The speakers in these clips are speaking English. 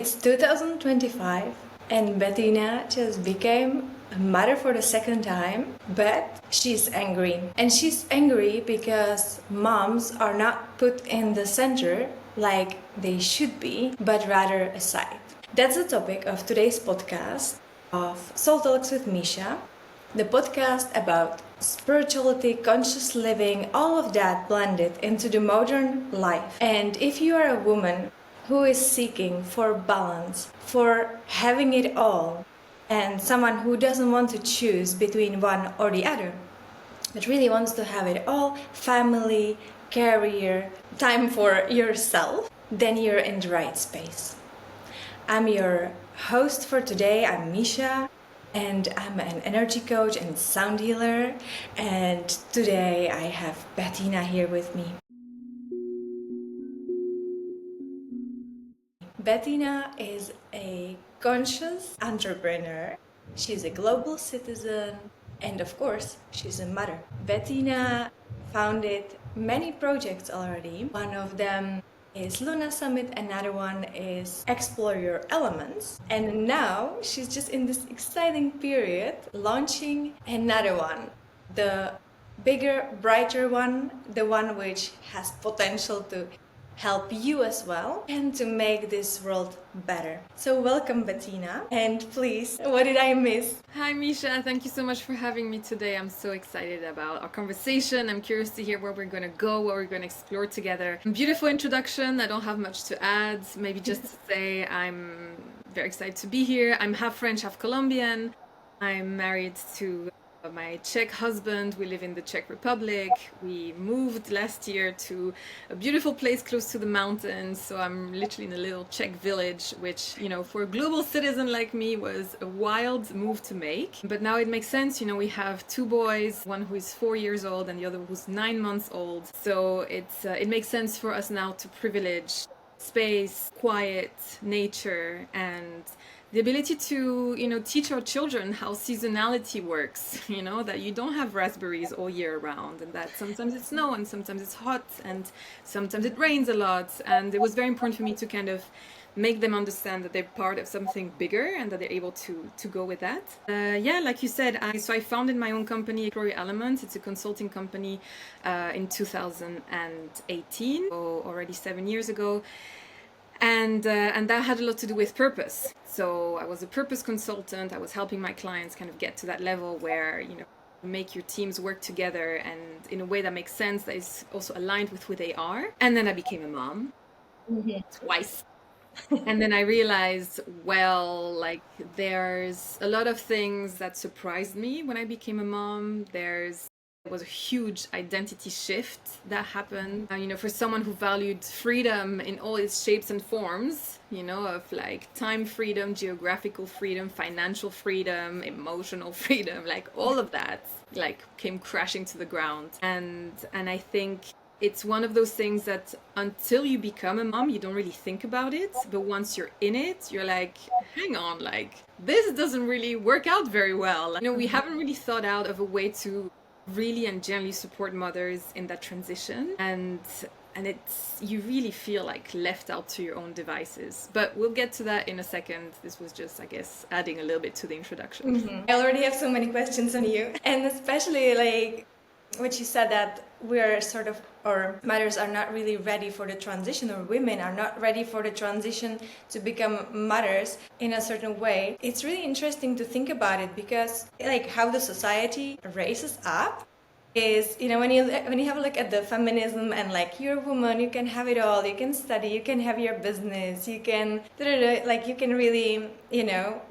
It's 2025 and Bettina just became a mother for the second time, but she's angry. And she's angry because moms are not put in the center like they should be, but rather aside. That's the topic of today's podcast of Soul Talks with Misha, the podcast about spirituality, conscious living, all of that blended into the modern life. And if you are a woman who is seeking for balance, for having it all, and someone who doesn't want to choose between one or the other, but really wants to have it all, family, career, time for yourself, then you're in the right space. I'm your host for today. I'm Misha, and I'm an energy coach and sound healer. And today I have Bettina here with me. Bettina is a conscious entrepreneur. She's a global citizen, and of course, she's a mother. Bettina founded many projects already. One of them is Luna Summit, another one is Explore Your Elements. And now she's just in this exciting period launching another one, the bigger, brighter one, the one which has potential to help you as well and to make this world better. So welcome, Bettina, and please, what did I miss? Hi Misha, thank you so much for having me today. I'm so excited about our conversation. I'm curious to hear where we're going to go, what we're going to explore together. Beautiful introduction. I don't have much to add. Maybe just to say I'm very excited to be here. I'm half French, half Colombian. I'm married to my Czech husband. We live in the Czech Republic. We moved last year to a beautiful place close to the mountains. So I'm literally in a little Czech village, which, for a global citizen like me was a wild move to make. But now it makes sense. We have two boys, one who is 4 years old and the other who's 9 months old. So it makes sense for us now to privilege space, quiet, nature, and the ability to, teach our children how seasonality works, that you don't have raspberries all year round, and that sometimes it's snow and sometimes it's hot and sometimes it rains a lot. And it was very important for me to kind of make them understand that they're part of something bigger and that they're able to go with that. Like you said, I founded my own company, Explore Your Elements. It's a consulting company in 2018, so already 7 years ago. And that had a lot to do with purpose. So I was a purpose consultant. I was helping my clients kind of get to that level where, make your teams work together and in a way that makes sense, that is also aligned with who they are. And then I became a mom twice. And then I realized, there's a lot of things that surprised me when I became a mom. There was a huge identity shift that happened. For someone who valued freedom in all its shapes and forms, of time freedom, geographical freedom, financial freedom, emotional freedom, all of that, came crashing to the ground. And I think it's one of those things that until you become a mom, you don't really think about it. But once you're in it, you're like, hang on, this doesn't really work out very well. We haven't really thought out of a way to really and generally support mothers in that transition, and you really feel left out to your own devices. But we'll get to that in a second. This was just, I guess, adding a little bit to the introduction. I already have so many questions on you, and especially what you said, that we're or mothers are not really ready for the transition, or women are not ready for the transition to become mothers in a certain way. It's really interesting to think about it, because how the society raises up is, when you have a look at the feminism and you're a woman, you can have it all, you can study, you can have your business, you can you can really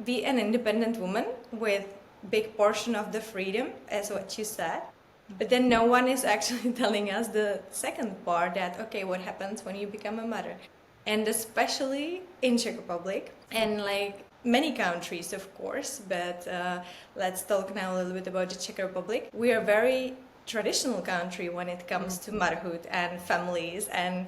be an independent woman with big portion of the freedom, as what you said. But then no one is actually telling us the second part, that, okay, what happens when you become a mother? And especially in Czech Republic and many countries, of course, but let's talk now a little bit about the Czech Republic. We are a very traditional country when it comes to motherhood and families. And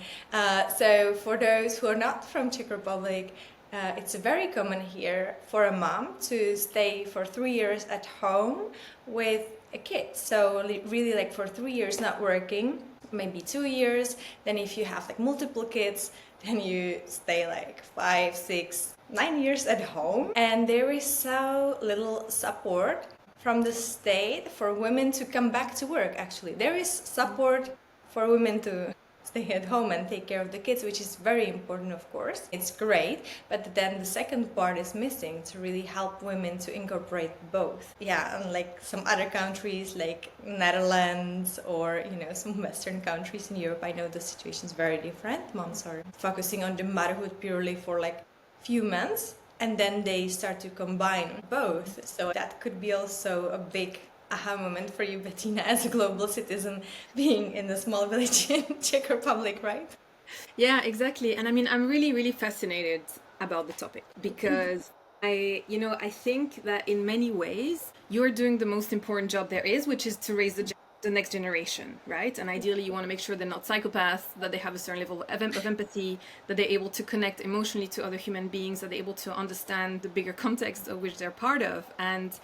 so for those who are not from Czech Republic, it's very common here for a mom to stay for 3 years at home with a kid. So really for 3 years not working, maybe 2 years. Then if you have like multiple kids, then you stay like 5, 6, 9 years at home. And there is so little support from the state for women to come back to work. Actually, there is support for women to stay at home and take care of the kids, which is very important, of course. It's great, but then the second part is missing, to really help women to incorporate both. Yeah, unlike some other countries like Netherlands or, you know, some Western countries in Europe, I know the situation is very different. Moms are focusing on the motherhood purely for like few months, and then they start to combine both. So that could be also a big aha moment for you, Bettina, as a global citizen being in a small village in Czech Republic, right? Yeah, exactly. And I mean, I'm really, really fascinated about the topic because I think that in many ways you're doing the most important job there is, which is to raise the next generation, right? And ideally, you want to make sure they're not psychopaths, that they have a certain level of empathy, that they're able to connect emotionally to other human beings, that they're able to understand the bigger context of which they're part of. And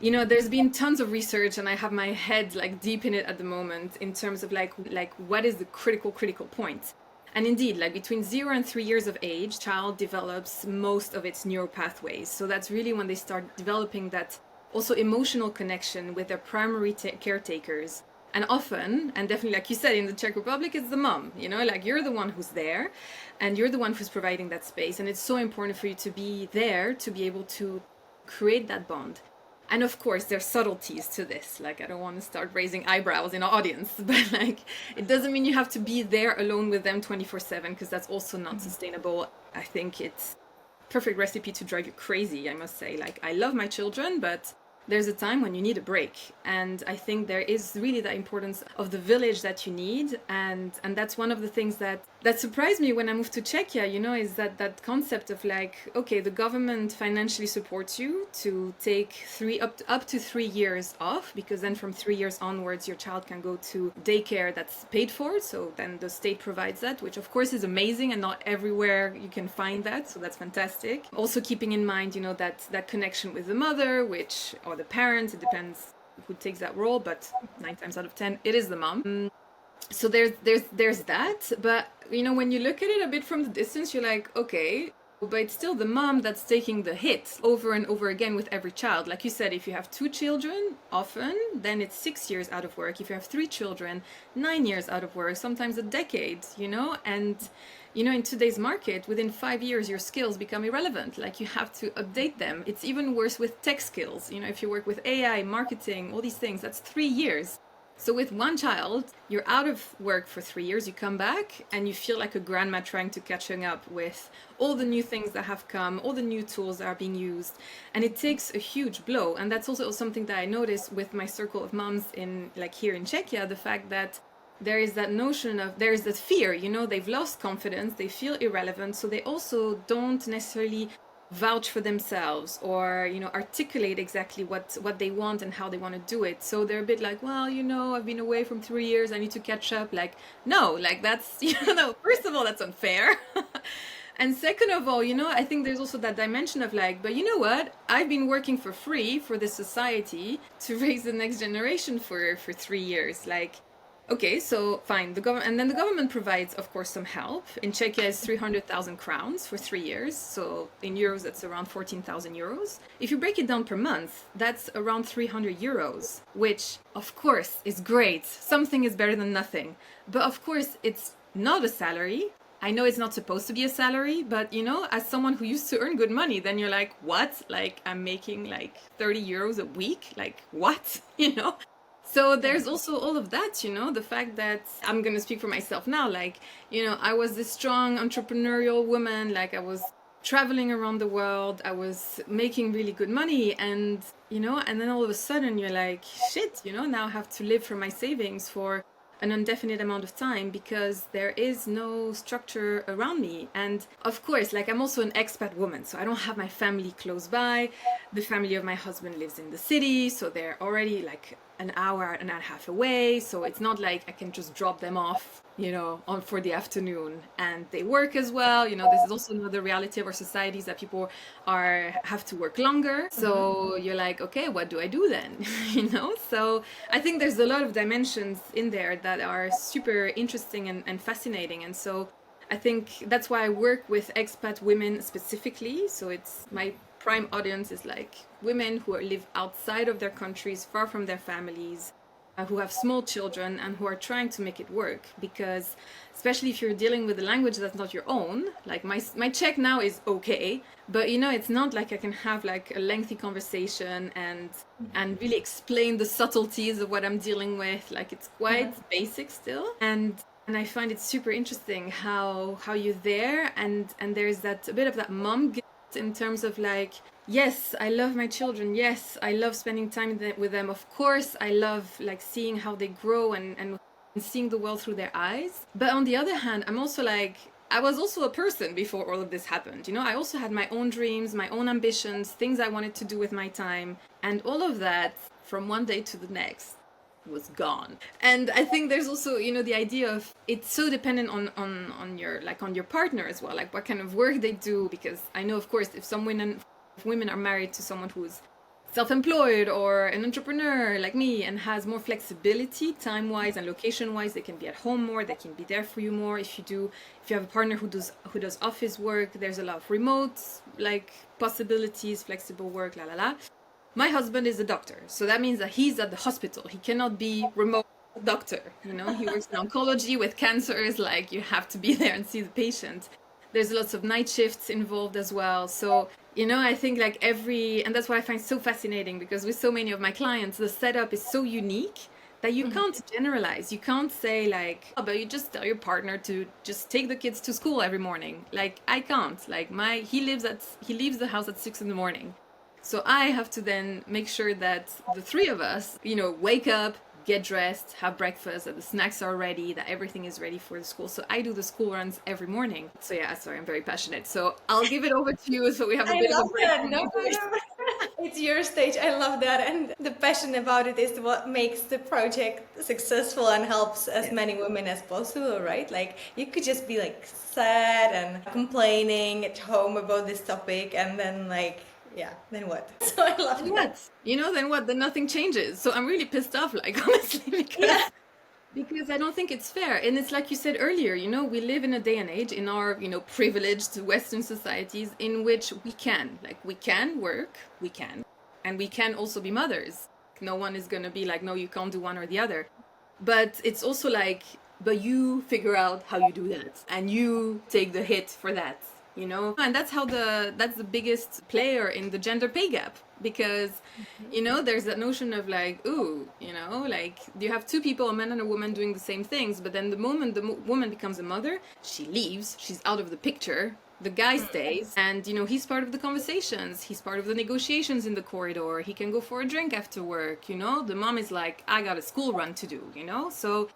there's been tons of research, and I have my head like deep in it at the moment in terms of like what is the critical point. And indeed, like between 0 and 3 years of age, child develops most of its neural pathways. So that's really when they start developing that also emotional connection with their primary caretakers. And often, and definitely like you said, in the Czech Republic, it's the mom, like you're the one who's there and you're the one who's providing that space. And it's so important for you to be there, to be able to create that bond. And of course, there's subtleties to this. Like, I don't want to start raising eyebrows in our audience, but like, it doesn't mean you have to be there alone with them 24/7, because that's also not sustainable. I think it's perfect recipe to drive you crazy, I must say. Like, I love my children, but there's a time when you need a break. And I think there is really the importance of the village that you need. And that's one of the things that surprised me when I moved to Czechia, is that concept of like, okay, the government financially supports you to take up to 3 years off, because then from 3 years onwards, your child can go to daycare that's paid for. So then the state provides that, which of course is amazing, and not everywhere you can find that. So that's fantastic. Also keeping in mind, that connection with the mother, or the parents, it depends who takes that role, but 9 times out of 10 it is the mom. So there's that, but when you look at it a bit from the distance, you're like, okay, but it's still the mom that's taking the hit over and over again with every child. Like you said, if you have 2 children, often then it's 6 years out of work. If you have 3 children, 9 years out of work, sometimes a decade, and in today's market, within 5 years, your skills become irrelevant. Like, you have to update them. It's even worse with tech skills. If you work with AI, marketing, all these things, that's 3 years. So with 1 child, you're out of work for 3 years, you come back and you feel like a grandma trying to catching up with all the new things that have come, all the new tools that are being used. And it takes a huge blow. And that's also something that I noticed with my circle of moms here in Czechia, the fact that there is that notion of, there is that fear, they've lost confidence, they feel irrelevant, so they also don't necessarily vouch for themselves or, articulate exactly what they want and how they want to do it. So they're a bit like, well, I've been away from 3 years, I need to catch up. Like, no, like that's, first of all, that's unfair. And second of all, I think there's also that dimension of like, but you know what? I've been working for free for this society to raise the next generation for 3 years. Like, okay, so fine. And then the government provides, of course, some help. In Czechia, it's 300,000 crowns for 3 years. So in euros, that's around 14,000 euros. If you break it down per month, that's around 300 euros, which, of course, is great. Something is better than nothing. But of course, it's not a salary. I know it's not supposed to be a salary, but as someone who used to earn good money, then you're like, what? Like, I'm making like 30 euros a week? Like, what? So there's also all of that, the fact that I'm going to speak for myself now. Like, I was this strong entrepreneurial woman. Like, I was traveling around the world. I was making really good money. And, and then all of a sudden you're like, shit, now I have to live from my savings for an indefinite amount of time because there is no structure around me. And of course, like, I'm also an expat woman, so I don't have my family close by. The family of my husband lives in the city, so they're already like an hour and a half away, so it's not like I can just drop them off, on for the afternoon. And they work as well. This is also another reality of our societies, that people have to work longer. So you're like, okay, what do I do then? So I think there's a lot of dimensions in there that are super interesting and fascinating. And so I think that's why I work with expat women specifically. So it's my prime audience is like women who live outside of their countries, far from their families, who have small children, and who are trying to make it work. Because especially if you're dealing with a language that's not your own, like my Czech now is okay, but it's not like I can have like a lengthy conversation and really explain the subtleties of what I'm dealing with. Like it's quite basic still. And I find it super interesting how you're there, and there's a bit of that mom guilt in terms of like, yes, I love my children. Yes, I love spending time with them. Of course, I love like seeing how they grow and seeing the world through their eyes. But on the other hand, I'm also like, I was also a person before all of this happened. I also had my own dreams, my own ambitions, things I wanted to do with my time. And all of that from one day to the next was gone. And I think there's also the idea of it's so dependent on your partner as well, like what kind of work they do. Because I know, of course, if women are married to someone who's self-employed or an entrepreneur like me and has more flexibility time-wise and location-wise, they can be at home more, they can be there for you more. If you have a partner who does office work, there's a lot of remote like possibilities, flexible work, la la la. My husband is a doctor, so that means that he's at the hospital. He cannot be remote doctor. He works in oncology with cancers. Like you have to be there and see the patient. There's lots of night shifts involved as well. So I think like and that's what I find so fascinating, because with so many of my clients, the setup is so unique that you can't generalize. You can't say like, oh, but you just tell your partner to just take the kids to school every morning. Like I can't. Like he leaves the house at 6 a.m. So I have to then make sure that the three of us, wake up, get dressed, have breakfast, that the snacks are ready, that everything is ready for the school. So I do the school runs every morning. So yeah, sorry, I'm very passionate. So I'll give it over to you so we have a bit of a break. I love that. No. It's your stage. I love that. And the passion about it is what makes the project successful and helps as many women as possible, right? Like you could just be like sad and complaining at home about this topic, and then like, yeah, then what? So I love that. Then what? Then nothing changes. So I'm really pissed off, like, honestly, because I don't think it's fair. And it's like you said earlier, we live in a day and age in our, privileged Western societies in which we can work, and we can also be mothers. No one is going to be like, no, you can't do one or the other. But it's also like, but you figure out how you do that, and you take the hit for that. And that's the biggest player in the gender pay gap, because there's that notion of like, ooh, like you have two people, a man and a woman, doing the same things, but then the moment the woman becomes a mother, she leaves, she's out of the picture, the guy stays, and he's part of the conversations, he's part of the negotiations in the corridor, he can go for a drink after work. The mom is like, I got a school run to do. So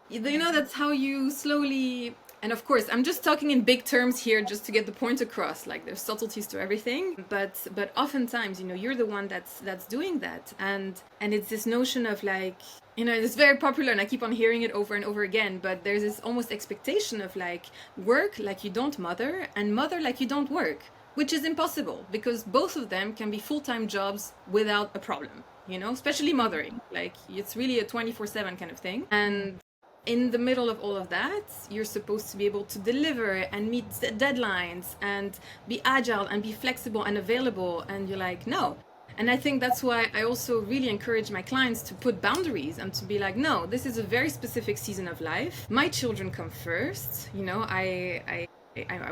that's how you slowly. And of course, I'm just talking in big terms here just to get the point across. Like there's subtleties to everything, but oftentimes, you're the one that's doing that, and it's this notion of like, it's very popular, and I keep on hearing it over and over again. But there's this almost expectation of like, work like you don't mother, and mother like you don't work, which is impossible, because both of them can be full-time jobs without a problem. Especially mothering, like it's really a 24/7 kind of thing, and in the middle of all of that, you're supposed to be able to deliver and meet deadlines and be agile and be flexible and available. And you're like, no. And I think that's why I also really encourage my clients to put boundaries and to be like, no, this is a very specific season of life. My children come first. I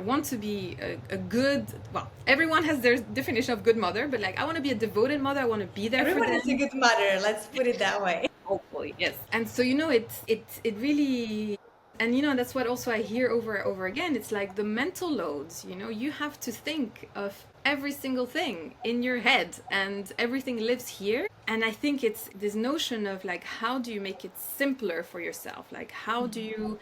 want to be a good, well, everyone has their definition of good mother, but like I want to be a devoted mother. I want to be there for them. Everyone is a good mother. Let's put it that way. Hopefully, yes. And so it really, and that's what also I hear over and over again. It's like the mental loads. You have to think of every single thing in your head, and everything lives here. And I think it's this notion of like, how do you make it simpler for yourself? Like, how do you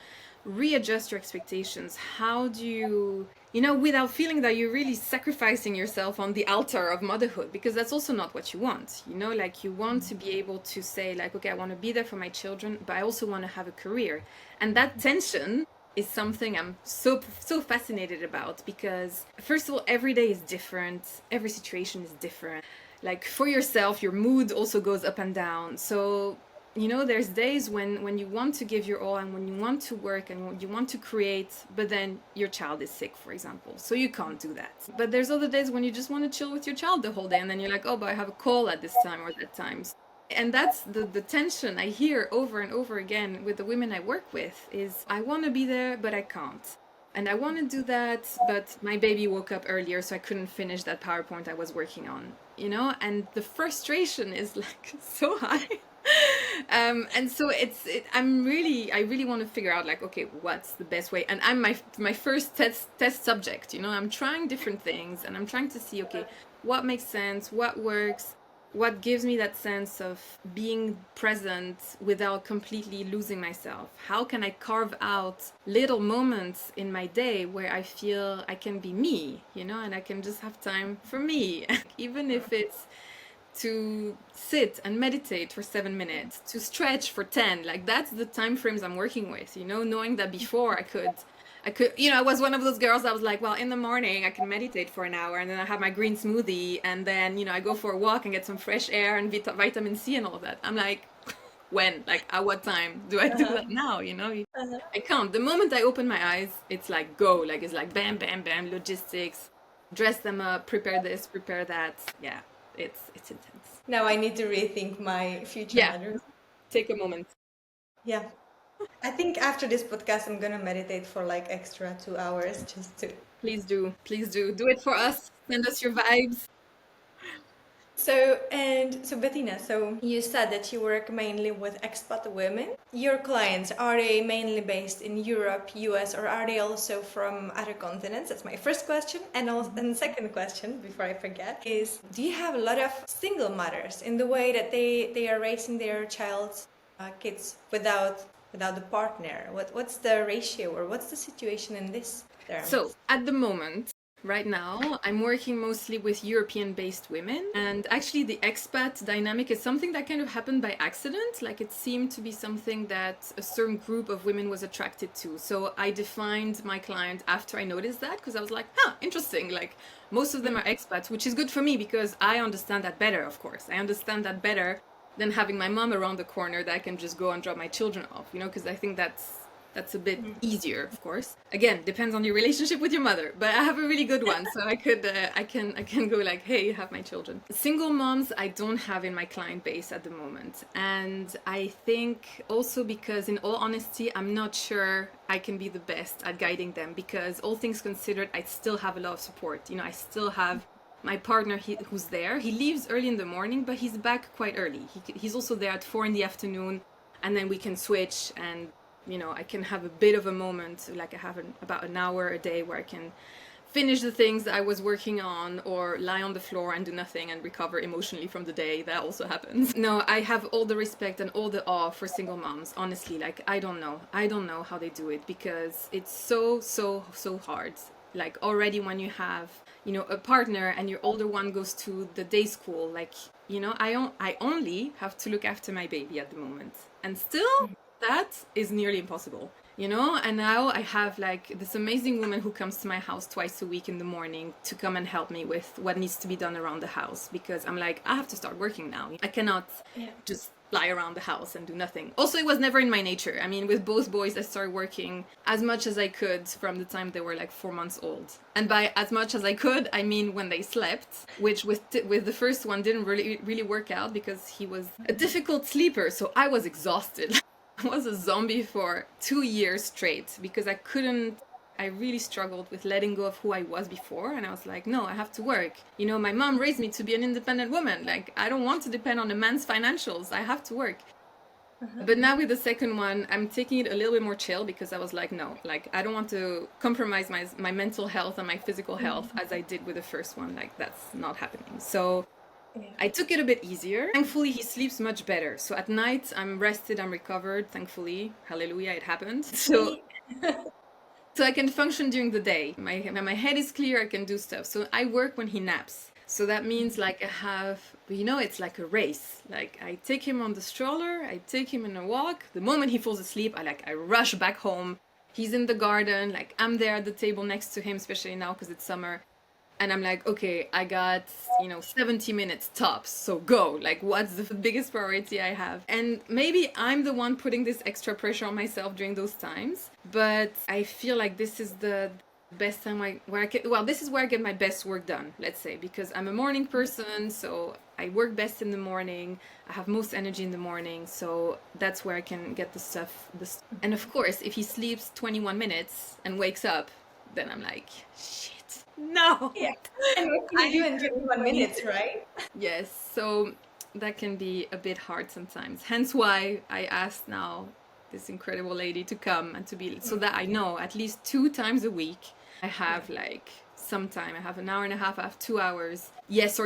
readjust your expectations? How do you without feeling that you're really sacrificing yourself on the altar of motherhood, because that's also not what you want. Like you want to be able to say like, okay, I want to be there for my children, but I also want to have a career. And that tension is something I'm so fascinated about, because first of all, every day is different, every situation is different. Like for yourself, your mood also goes up and down. So there's days when you want to give your all and when you want to work and you want to create, but then your child is sick, for example, so you can't do that. But there's other days when you just want to chill with your child the whole day, and then you're like, oh, but I have a call at this time or that time. And that's the tension I hear over and over again with the women I work with, is I want to be there, but I can't. And I want to do that, but my baby woke up earlier, so I couldn't finish that PowerPoint I was working on, and the frustration is like so high. And so I really want to figure out like, okay, what's the best way? And I'm my first test subject, I'm trying different things and I'm trying to see, okay, what makes sense, what works, what gives me that sense of being present without completely losing myself. How can I carve out little moments in my day where I feel I can be me, and I can just have time for me, even if it's to sit and meditate for 7 minutes, to stretch for 10. Like that's the time frames I'm working with, knowing that before I could, I was one of those girls that was like, well, in the morning I can meditate for an hour and then I have my green smoothie and then, I go for a walk and get some fresh air and vitamin C and all of that. I'm like, when? Like, at what time do I do that now? I can't. The moment I open my eyes, it's like go. Like, it's like bam, bam, bam, logistics, dress them up, prepare this, prepare that. Yeah, it's intense. Now I need to rethink my future motherhood. Take a moment. Yeah. I think after this podcast, I'm gonna meditate for like extra 2 hours just to. Please do. Please do. Do it for us. Send us your vibes. So Bettina, so you said that you work mainly with expat women. Your clients, are they mainly based in Europe, US, or are they also from other continents? That's my first question. And second question, before I forget, is do you have a lot of single mothers in the way that they are raising their kids without the partner? What's the ratio or what's the situation in this term? So at the moment, right now, I'm working mostly with European-based women, and actually the expat dynamic is something that kind of happened by accident. Like it seemed to be something that a certain group of women was attracted to. So I defined my client after I noticed that, because I was like, interesting. Like most of them are expats, which is good for me because I understand that better, of course. I understand that better than having my mom around the corner that I can just go and drop my children off, because I think that's a bit easier, of course. Again, depends on your relationship with your mother, but I have a really good one, so I can go like, hey, have my children. Single moms I don't have in my client base at the moment, and I think also because, in all honesty, I'm not sure I can be the best at guiding them, because all things considered, I still have a lot of support. I still have my partner who's there. He leaves early in the morning, but he's back quite early. He's also there at 4 p.m, and then we can switch, and I can have a bit of a moment, like I have about an hour a day where I can finish the things that I was working on, or lie on the floor and do nothing and recover emotionally from the day. That also happens. No, I have all the respect and all the awe for single moms, honestly. Like, I don't know how they do it, because it's so hard. Like, already when you have, a partner and your older one goes to the day school, like, I only have to look after my baby at the moment. And still, that is nearly impossible, and now I have like this amazing woman who comes to my house twice a week in the morning to come and help me with what needs to be done around the house, because I'm like, I have to start working now. I cannot just lie around the house and do nothing. Also, it was never in my nature. I mean, with both boys, I started working as much as I could from the time they were like 4 months old. And by as much as I could, I mean when they slept, which with the first one didn't really work out, because he was a difficult sleeper, so I was exhausted. I was a zombie for 2 years straight, because I really struggled with letting go of who I was before, and I was like, no, I have to work. My mom raised me to be an independent woman. Like, I don't want to depend on a man's financials. I have to work. But now with the second one, I'm taking it a little bit more chill, because I was like, no, like, I don't want to compromise my mental health and my physical health as I did with the first one. Like, that's not happening. So I took it a bit easier. Thankfully, he sleeps much better. So at night, I'm rested, I'm recovered. Thankfully, hallelujah, it happened. So so I can function during the day. My head is clear, I can do stuff. So I work when he naps. So that means like I have, it's like a race. Like I take him on the stroller, I take him on a walk. The moment he falls asleep, I rush back home. He's in the garden, like I'm there at the table next to him, especially now because it's summer. And I'm like, okay, I got, 70 minutes tops. So go, like what's the biggest priority I have? And maybe I'm the one putting this extra pressure on myself during those times. But I feel like this is the best time this is where I get my best work done, let's say, because I'm a morning person. So I work best in the morning. I have most energy in the morning. So that's where I can get the stuff. And of course, if he sleeps 21 minutes and wakes up, then I'm like, shit. No. Yeah. And what can you do in 21 minutes, right? Yes. So that can be a bit hard sometimes. Hence why I asked now this incredible lady to come and to be, so that I know at least 2 times a week I have like some time. I have an hour and a half, I have 2 hours. Yes,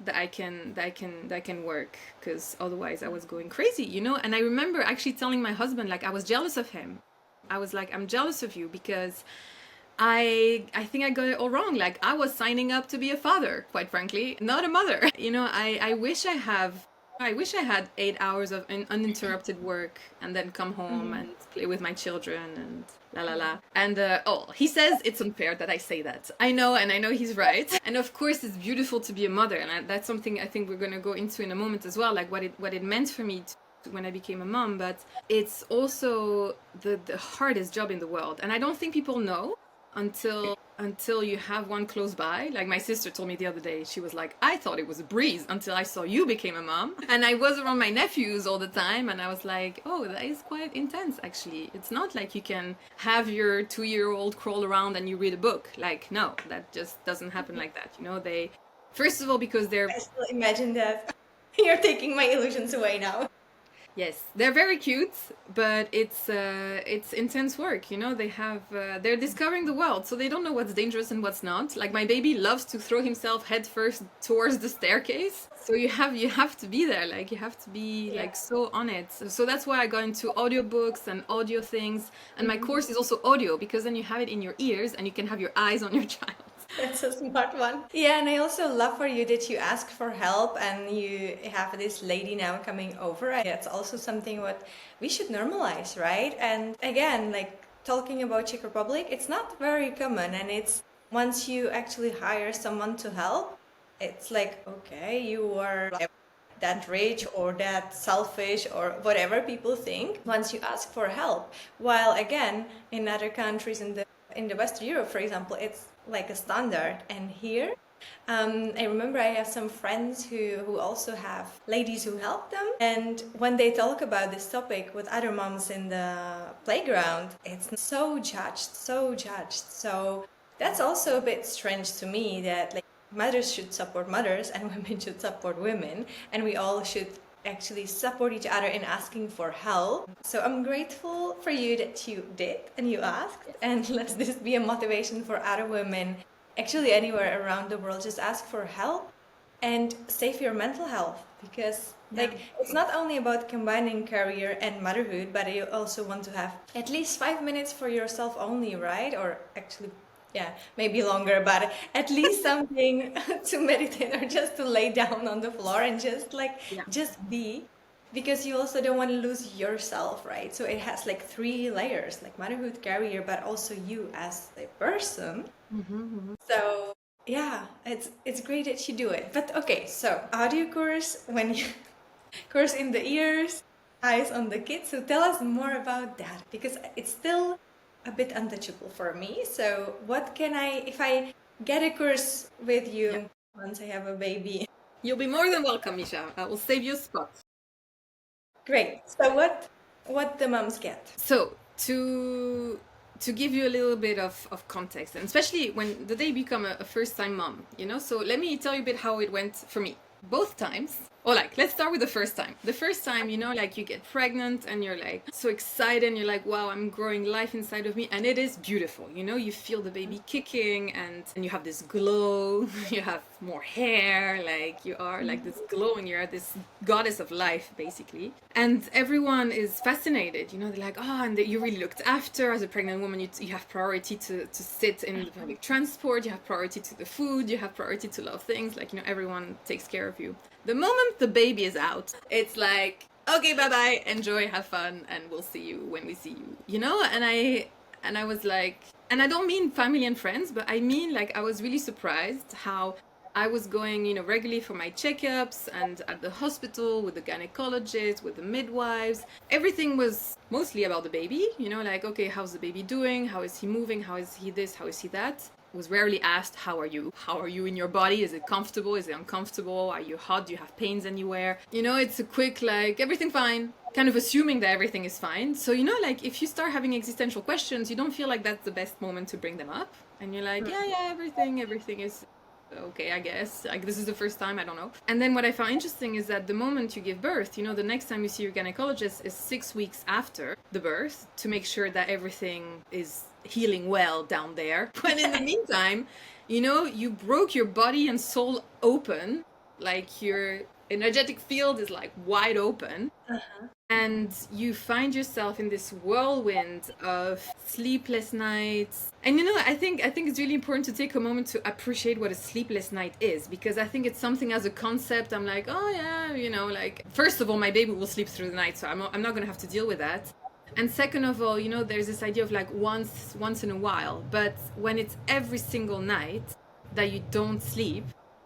that I can work, because otherwise I was going crazy, And I remember actually telling my husband, like I was jealous of him. I was like, I'm jealous of you because I think I got it all wrong. Like I was signing up to be a father, quite frankly, not a mother. I wish I had 8 hours of uninterrupted work and then come home and play with my children and la la la. And he says it's unfair that I say that. I know, and I know he's right. And of course, it's beautiful to be a mother, and that's something I think we're going to go into in a moment as well, like what it meant for me when I became a mom. But it's also the hardest job in the world, and I don't think people know until you have one close by. Like my sister told me the other day, she was like, I thought it was a breeze until I saw you became a mom. And I was around my nephews all the time, and I was like, oh, that is quite intense actually. It's not like you can have your 2-year-old crawl around and you read a book. Like, no, that just doesn't happen like that. They, first of all, because they're... I still imagine that. You're taking my illusions away now. Yes, they're very cute, but it's intense work. They're discovering the world, so they don't know what's dangerous and what's not. Like my baby loves to throw himself head first towards the staircase, so you have to be there. Like you have to be like so on it. So that's why I got into audiobooks and audio things, and my course is also audio, because then you have it in your ears and you can have your eyes on your child. That's a smart one. Yeah, and I also love for you that you ask for help and you have this lady now coming over. That's also something what we should normalize, right? And again, like talking about Czech Republic, it's not very common, and it's once you actually hire someone to help, it's like, okay, you are that rich or that selfish or whatever people think once you ask for help. While again, in other countries in the Western Europe, for example, it's like a standard. And here I remember I have some friends who also have ladies who help them, and when they talk about this topic with other moms in the playground, it's so judged. So that's also a bit strange to me, that like mothers should support mothers and women should support women, and we all should actually support each other in asking for help. So I'm grateful for you that you did and you asked, and let this be a motivation for other women actually anywhere around the world. Just ask for help and save your mental health, because like it's not only about combining career and motherhood, but you also want to have at least 5 minutes for yourself only, right? Or actually maybe longer, but at least something to meditate or just to lay down on the floor and just be, because you also don't want to lose yourself, right? So it has like 3 layers, like motherhood, career, but also you as a person. So yeah, it's great that you do it. But okay, so audio course, when you course in the ears, eyes on the kids. So tell us more about that, because it's still a bit untouchable for me. So what can if I get a course with you once I have a baby? You'll be more than welcome, Misha. I will save you a spot. Great. So what the moms get? So to give you a little bit of context, and especially when they become a first-time mom, so let me tell you a bit how it went for me. Both times Or like, let's start with the first time. The first time, you know, like you get pregnant and you're like so excited and you're like, wow, I'm growing life inside of me. And it is beautiful. You know, you feel the baby kicking and you have this glow, you have more hair, like you are like this glow and you're this goddess of life, basically. And everyone is fascinated, you know, they're like, oh, and you really looked after as a pregnant woman. You have priority to sit in the public transport, you have priority to the food, you have priority to a lot of things. Like, you know, everyone takes care of you. The moment the baby is out, it's like, okay, bye-bye, enjoy, have fun, and we'll see you when we see you, you know? And I was like, and I don't mean family and friends, but I mean, like, I was really surprised how I was going, you know, regularly for my checkups and at the hospital with the gynecologist, with the midwives. Everything was mostly about the baby, you know, like, okay, how's the baby doing? How is he moving? How is he this? How is he that? Was rarely asked, how are you? How are you in your body? Is it comfortable? Is it uncomfortable? Are you hot? Do you have pains anywhere? You know, it's a quick, like, everything fine, kind of assuming that everything is fine. So, you know, like, if you start having existential questions, you don't feel like that's the best moment to bring them up. And you're like, yeah, everything is okay, I guess. Like, this is the first time, I don't know. And then what I found interesting is that the moment you give birth, you know, the next time you see your gynecologist is 6 weeks after the birth to make sure that everything is healing well down there. But in the meantime, you know, you broke your body and soul open, like your energetic field is like wide open. And you find yourself in this whirlwind of sleepless nights. And you know, I think it's really important to take a moment to appreciate what a sleepless night is, because I think it's something as a concept I'm like, oh yeah, you know, like, first of all, my baby will sleep through the night, so I'm not gonna have to deal with that. And second of all, you know, there's this idea of like once in a while, but when it's every single night that you don't sleep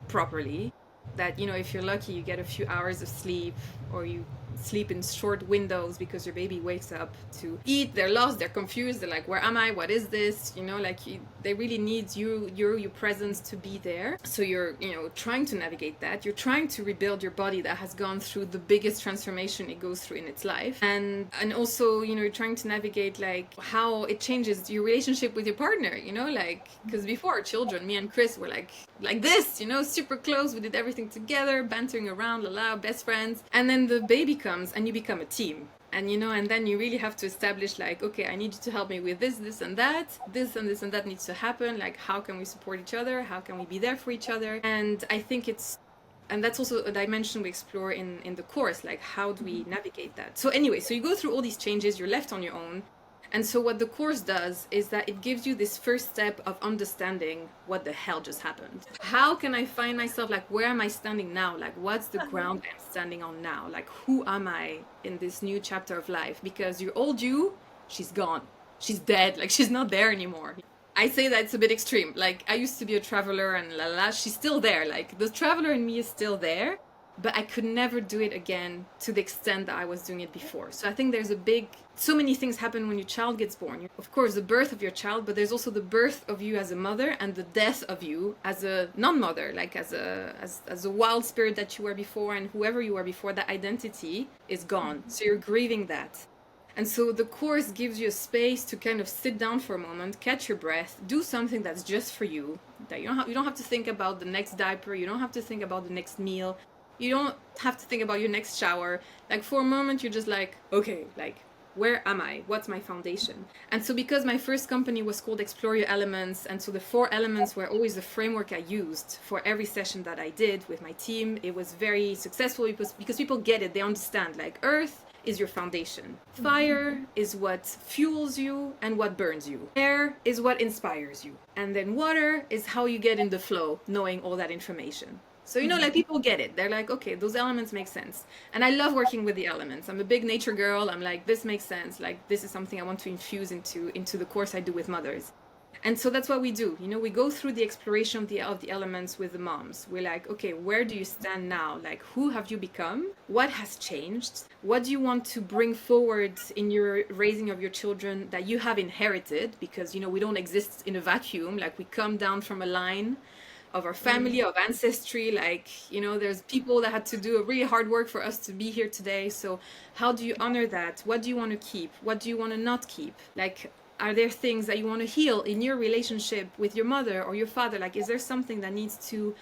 properly, that, you know, if you're lucky, you get a few hours of sleep, or you sleep in short windows because your baby wakes up to eat, they're lost, they're confused, they're like, where am I, what is this, you know, like they really need your presence to be there. So you're, you know, trying to navigate that, you're trying to rebuild your body that has gone through the biggest transformation it goes through in its life, and also, you know, you're trying to navigate like how it changes your relationship with your partner, you know, like, because before our children, me and Chris were like this, you know, super close, we did everything together, bantering around, best friends. And then the baby comes and you become a team, and you know, and then you really have to establish like, okay, I need you to help me with this and that, this and this and that needs to happen, like, how can we support each other, how can we be there for each other? And I think and that's also a dimension we explore in the course, like, how do we navigate that? So anyway, so you go through all these changes, you're left on your own. And so what the course does is that it gives you this first step of understanding what the hell just happened. How can I find myself, like, where am I standing now? Like, what's the ground I'm standing on now? Like, who am I in this new chapter of life? Because your old you, she's gone. She's dead. Like, she's not there anymore. I say that it's a bit extreme. Like, I used to be a traveler and she's still there. Like, the traveler in me is still there, but I could never do it again to the extent that I was doing it before. So I think there's so many things happen when your child gets born. Of course, the birth of your child, but there's also the birth of you as a mother and the death of you as a non-mother, like as a wild spirit that you were before, and whoever you were before, that identity is gone. So you're grieving that. And so the course gives you a space to kind of sit down for a moment, catch your breath, do something that's just for you, that you don't have to think about the next diaper, you don't have to think about the next meal, you don't have to think about your next shower. Like, for a moment, you're just like, okay, like, where am I? What's my foundation? And so because my first company was called Explore Your Elements, and so the 4 elements were always the framework I used for every session that I did with my team, it was very successful because people get it, they understand, like, earth is your foundation. Fire is what fuels you and what burns you. Air is what inspires you. And then water is how you get in the flow, knowing all that information. So, you know, like, people get it. They're like, okay, those elements make sense. And I love working with the elements. I'm a big nature girl. I'm like, this makes sense. Like, this is something I want to infuse into the course I do with mothers. And so that's what we do. You know, we go through the exploration of the elements with the moms. We're like, okay, where do you stand now? Like, who have you become? What has changed? What do you want to bring forward in your raising of your children that you have inherited? Because, you know, we don't exist in a vacuum. Like, we come down from a line of our family, of ancestry, like, you know, there's people that had to do a really hard work for us to be here today. So how do you honor that? What do you want to keep? What do you want to not keep? Like, are there things that you want to heal in your relationship with your mother or your father? Like, is there something that needs to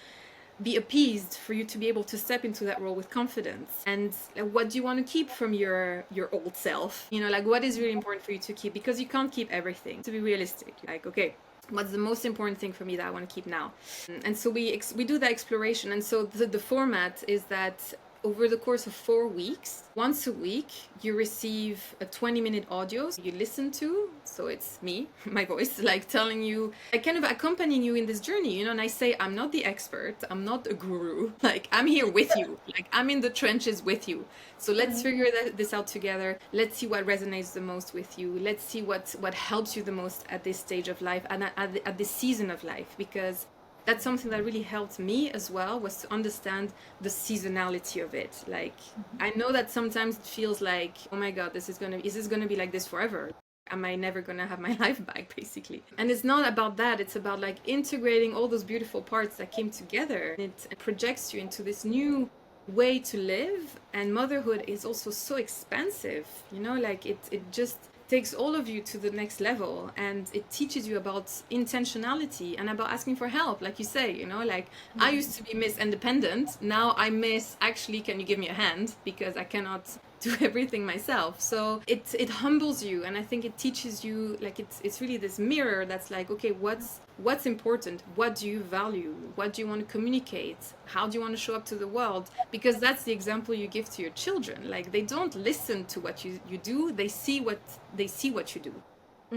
be appeased for you to be able to step into that role with confidence. And what do you want to keep from your old self? You know, like what is really important for you to keep, because you can't keep everything. To be realistic, like, okay, what's the most important thing for me that I want to keep now? And so we do that exploration. And so the format is that over the course of 4 weeks, once a week, you receive a 20-minute audio you listen to. So it's me, my voice, like telling you, like kind of accompanying you in this journey, you know, and I say, I'm not the expert, I'm not a guru, like I'm here with you, like I'm in the trenches with you. So let's figure this out together. Let's see what resonates the most with you. Let's see what helps you the most at this stage of life and at this season of life, because that's something that really helped me as well, was to understand the seasonality of it. Like, I know that sometimes it feels like, oh my God, is this gonna be like this forever? Am I never gonna have my life back, basically? And it's not about that. It's about like integrating all those beautiful parts that came together. It projects you into this new way to live. And motherhood is also so expansive, you know, like it just takes all of you to the next level, and it teaches you about intentionality and about asking for help, like you say, you know, like I used to be Miss Independent, now I miss, actually, can you give me a hand, because I cannot do everything myself. So it humbles you, and I think it teaches you, like it's really this mirror that's like, okay, what's important, what do you value, what do you want to communicate, how do you want to show up to the world, because that's the example you give to your children. Like, they don't listen to what you do, they see what you do.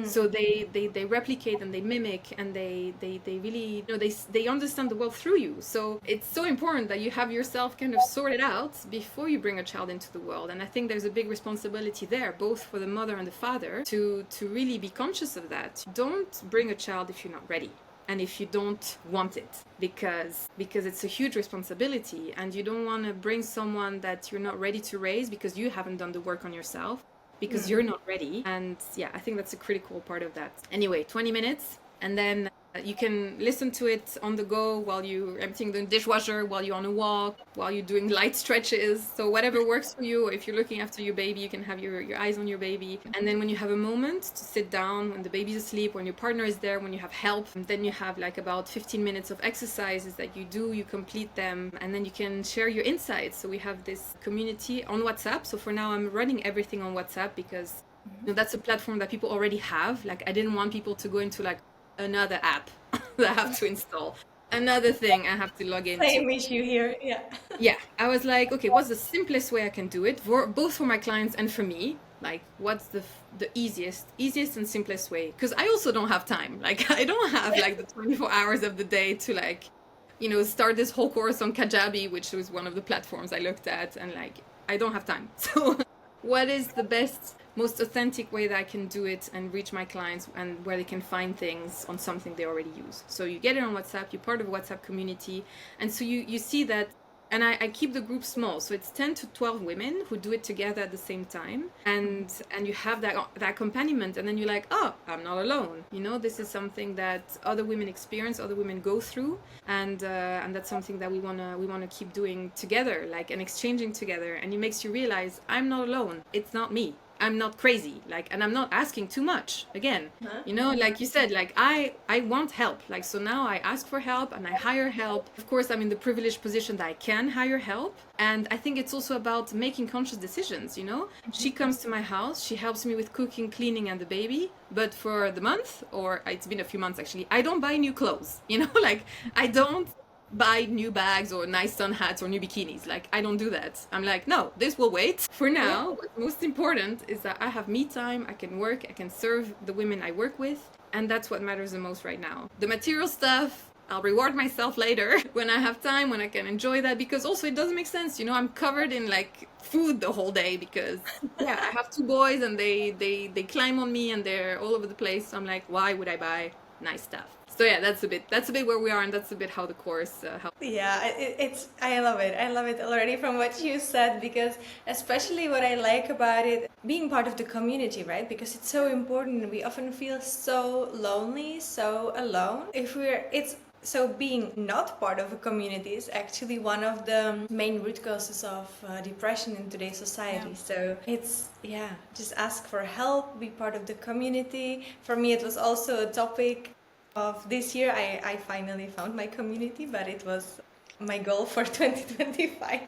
So they replicate and they mimic, and they really, you know, they understand the world through you. So it's so important that you have yourself kind of sorted out before you bring a child into the world. And I think there's a big responsibility there, both for the mother and the father, to really be conscious of that. Don't bring a child if you're not ready, and if you don't want it, because it's a huge responsibility, and you don't want to bring someone that you're not ready to raise because you haven't done the work on yourself, because you're not ready. And yeah, I think that's a critical part of that. Anyway, 20 minutes, and then you can listen to it on the go while you're emptying the dishwasher, while you're on a walk, while you're doing light stretches. So whatever works for you. If you're looking after your baby, you can have your eyes on your baby. And then when you have a moment to sit down, when the baby's asleep, when your partner is there, when you have help, and then you have like about 15 minutes of exercises that you complete them, and then you can share your insights. So we have this community on WhatsApp. So for now, I'm running everything on WhatsApp, because you know, that's a platform that people already have. Like, I didn't want people to go into like another app that I have to install, another thing I have to log into. Same issue here, yeah. Yeah, I was like, okay, what's the simplest way I can do it, for both for my clients and for me? Like, what's the easiest and simplest way? Because I also don't have time. Like, I don't have like the 24 hours of the day to like, you know, start this whole course on Kajabi, which was one of the platforms I looked at, and like, I don't have time. So what is the best, most authentic way that I can do it and reach my clients, and where they can find things on something they already use? So you get it on WhatsApp, you're part of a WhatsApp community, and so you see that. And I keep the group small, so it's 10 to 12 women who do it together at the same time, and you have that accompaniment, and then you're like, oh, I'm not alone. You know, this is something that other women experience, other women go through, and that's something that we wanna keep doing together, like, and exchanging together. And it makes you realize, I'm not alone. It's not me. I'm not crazy, like, and I'm not asking too much again. You know, like you said, like I want help, like, so now I ask for help and I hire help. Of course, I'm in the privileged position that I can hire help, and I think it's also about making conscious decisions. You know, she comes to my house, she helps me with cooking, cleaning, and the baby, but for the month, or it's been a few months actually, I don't buy new clothes. You know, like, I don't buy new bags or nice sun hats or new bikinis. Like, I don't do that. I'm like, no, this will wait. For now, what's most important is that I have me time, I can work, I can serve the women I work with, and that's what matters the most right now. The material stuff, I'll reward myself later when I have time, when I can enjoy that, because also it doesn't make sense, you know, I'm covered in like food the whole day, because yeah, I have 2 boys and they climb on me and they're all over the place. So I'm like, why would I buy nice stuff? So yeah, that's a bit where we are, and that's a bit how the course helps. Yeah, I love it. I love it already from what you said, because especially what I like about it, being part of the community, right? Because it's so important. We often feel so lonely, so alone. So being not part of a community is actually one of the main root causes of depression in today's society. Yeah. So it's, just ask for help, be part of the community. For me, it was also a topic of this year. I finally found my community, but it was my goal for 2025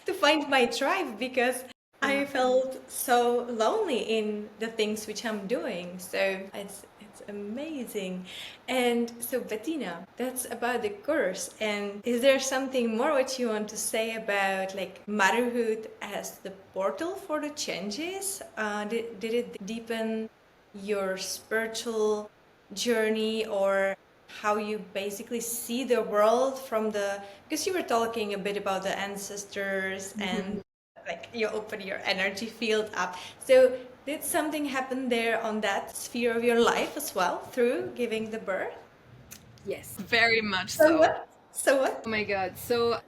to find my tribe because I felt so lonely in the things which I'm doing. So it's amazing. And so Bettina, that's about the course. And is there something more what you want to say about like motherhood as the portal for the changes? Did it deepen your spiritual journey or how you basically see the world from the, because you were talking a bit about the ancestors and like you open your energy field up. So did something happen there on that sphere of your life as well through giving the birth? Yes, very much So so. what? So what? Oh my God. So I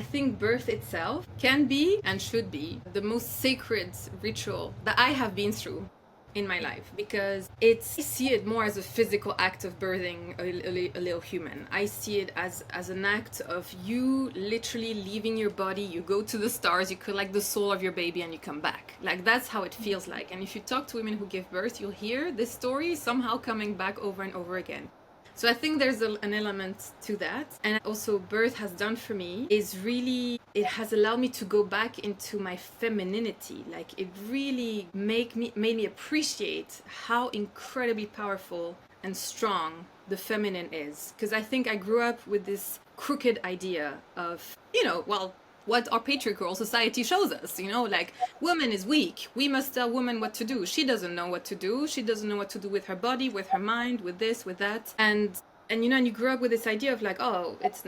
think birth itself can be and should be the most sacred ritual that I have been through in my life, because I see it more as a physical act of birthing a little human. I see it as an act of you literally leaving your body. You go to the stars, you collect the soul of your baby, and you come back. Like, that's how it feels like. And if you talk to women who give birth, you'll hear this story somehow coming back over and over again. So I think there's an element to that. And also birth has done for me is really, it has allowed me to go back into my femininity. Like, it really made me appreciate how incredibly powerful and strong the feminine is. Because I think I grew up with this crooked idea of, well, what our patriarchal society shows us, like, woman is weak. We must tell woman what to do. She doesn't know what to do. She doesn't know what to do with her body, with her mind, with this, with that. And you grew up with this idea of like, oh, it's,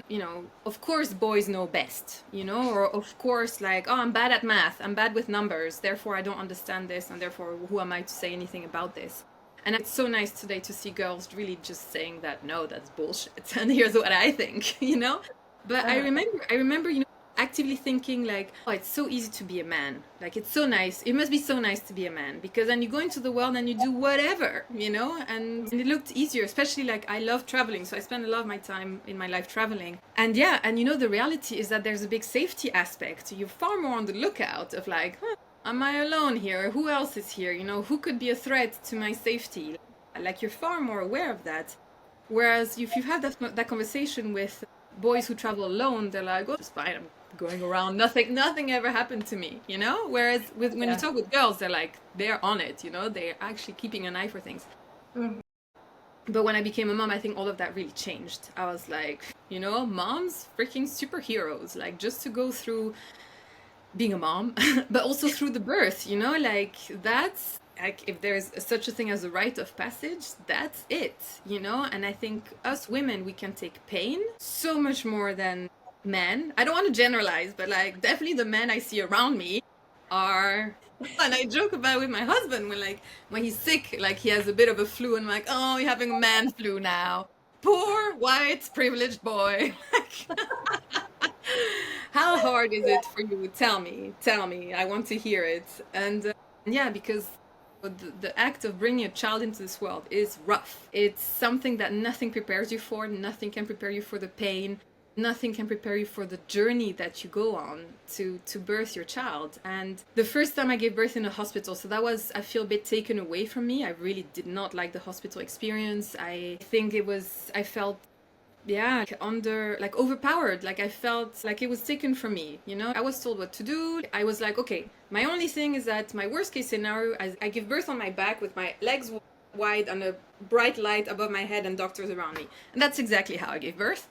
of course boys know best, or of course, like, oh, I'm bad at math. I'm bad with numbers. Therefore, I don't understand this. And therefore, who am I to say anything about this? And it's so nice today to see girls really just saying that, no, that's bullshit. And here's what I think, But I remember, actively thinking like, oh, it's so easy to be a man. Like, it's so nice. It must be so nice to be a man, because then you go into the world and you do whatever, and it looked easier, especially like I love traveling. So I spend a lot of my time in my life traveling. And yeah, and the reality is that there's a big safety aspect. You're far more on the lookout of like, am I alone here? Who else is here? Who could be a threat to my safety? Like, you're far more aware of that. Whereas if you have that conversation with boys who travel alone, they're like, oh, it's fine, I'm going around, nothing ever happened to me, Whereas when you talk with girls, they're on it, they're actually keeping an eye for things. But when I became a mom, I think all of that really changed. I was like, moms, freaking superheroes, like, just to go through being a mom, but also through the birth, like, that's like, if there's such a thing as a rite of passage, that's it, And I think us women, we can take pain so much more than men. I don't want to generalize, but like, definitely the men I see around me are, and I joke about it with my husband when he's sick, like he has a bit of a flu, and I'm like, oh, you're having a man flu now. Poor white privileged boy. How hard is it for you? Tell me. I want to hear it. And yeah, because the act of bringing a child into this world is rough. It's something that nothing prepares you for. Nothing can prepare you for the pain. Nothing can prepare you for the journey that you go on to birth your child. And the first time I gave birth in a hospital, so that was, I feel, a bit taken away from me. I really did not like the hospital experience. I think I felt, yeah, overpowered. Like, I felt like it was taken from me, I was told what to do. I was like, okay, my only thing is that my worst case scenario, I give birth on my back with my legs wide and a bright light above my head and doctors around me. And that's exactly how I gave birth.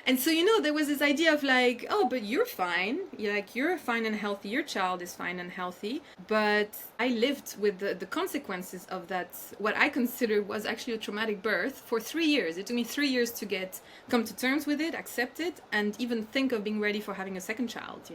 And so, there was this idea of like, oh, but you're fine. You're fine and healthy. Your child is fine and healthy. But I lived with the consequences of that, what I consider was actually a traumatic birth, for 3 years. It took me 3 years to come to terms with it, accept it, and even think of being ready for having a second child,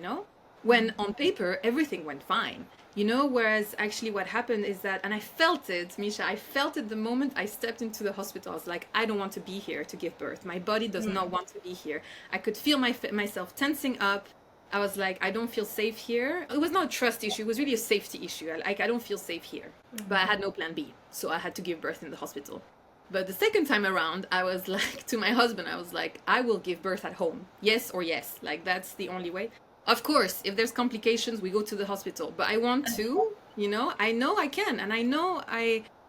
When on paper, everything went fine. Whereas actually what happened is that, and I felt it, Misha, I felt it the moment I stepped into the hospital. I was like, I don't want to be here to give birth. My body does not want to be here. I could feel myself tensing up. I was like, I don't feel safe here. It was not a trust issue. It was really a safety issue. I don't feel safe here. But I had no plan B. So I had to give birth in the hospital. But the second time around, I was like, to my husband, I was like, I will give birth at home. Yes or yes. Like, that's the only way. Of course, if there's complications, we go to the hospital. But I want to, I know I can. And I know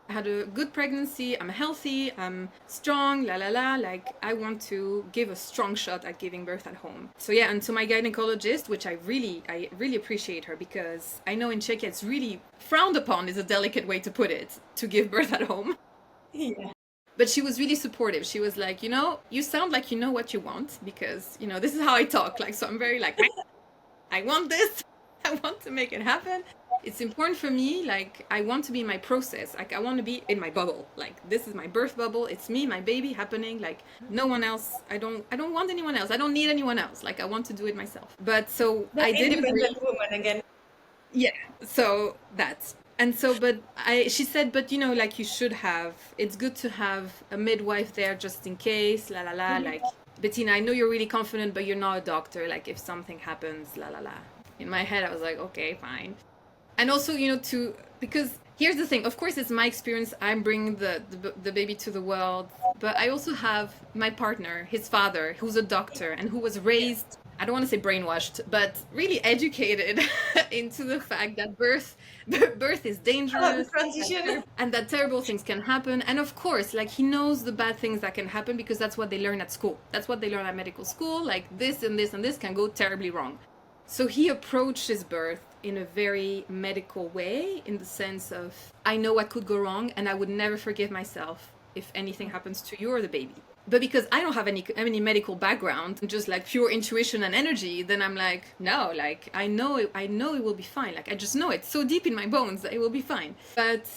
I had a good pregnancy, I'm healthy, I'm strong, la la la, like I want to give a strong shot at giving birth at home. So yeah, and to my gynecologist, which I really appreciate her, because I know in Czechia it's really frowned upon, is a delicate way to put it, to give birth at home. Yeah. But she was really supportive. She was like, you sound like you know what you want, because, this is how I talk. Like, so I'm very like, I want this. I want to make it happen. It's important for me. Like, I want to be in my process. Like, I want to be in my bubble. Like, this is my birth bubble. It's me, my baby happening. Like, no one else. I don't want anyone else. I don't need anyone else. Like, I want to do it myself. But so That I did agree. independent woman again. Yeah. So that's and so, but she said, but like you should have. It's good to have a midwife there just in case. La la la. Like, Bettina, I know you're really confident, but you're not a doctor. Like, if something happens, la la la. In my head, I was like, okay, fine. And also, because here's the thing. Of course, it's my experience. I'm bringing the baby to the world, but I also have my partner, his father, who's a doctor and who was raised, I don't want to say brainwashed, but really educated into the fact that birth is dangerous, Transition. and that terrible things can happen. And of course, like, he knows the bad things that can happen, because that's what they learn at school. That's what they learn at medical school. Like, this and this and this can go terribly wrong. So he approached his birth in a very medical way, in the sense of, I know what could go wrong, and I would never forgive myself if anything happens to you or the baby. But because I don't have any medical background, just like pure intuition and energy, then I'm like, no, like, I know it will be fine. Like, I just know it so deep in my bones that it will be fine. But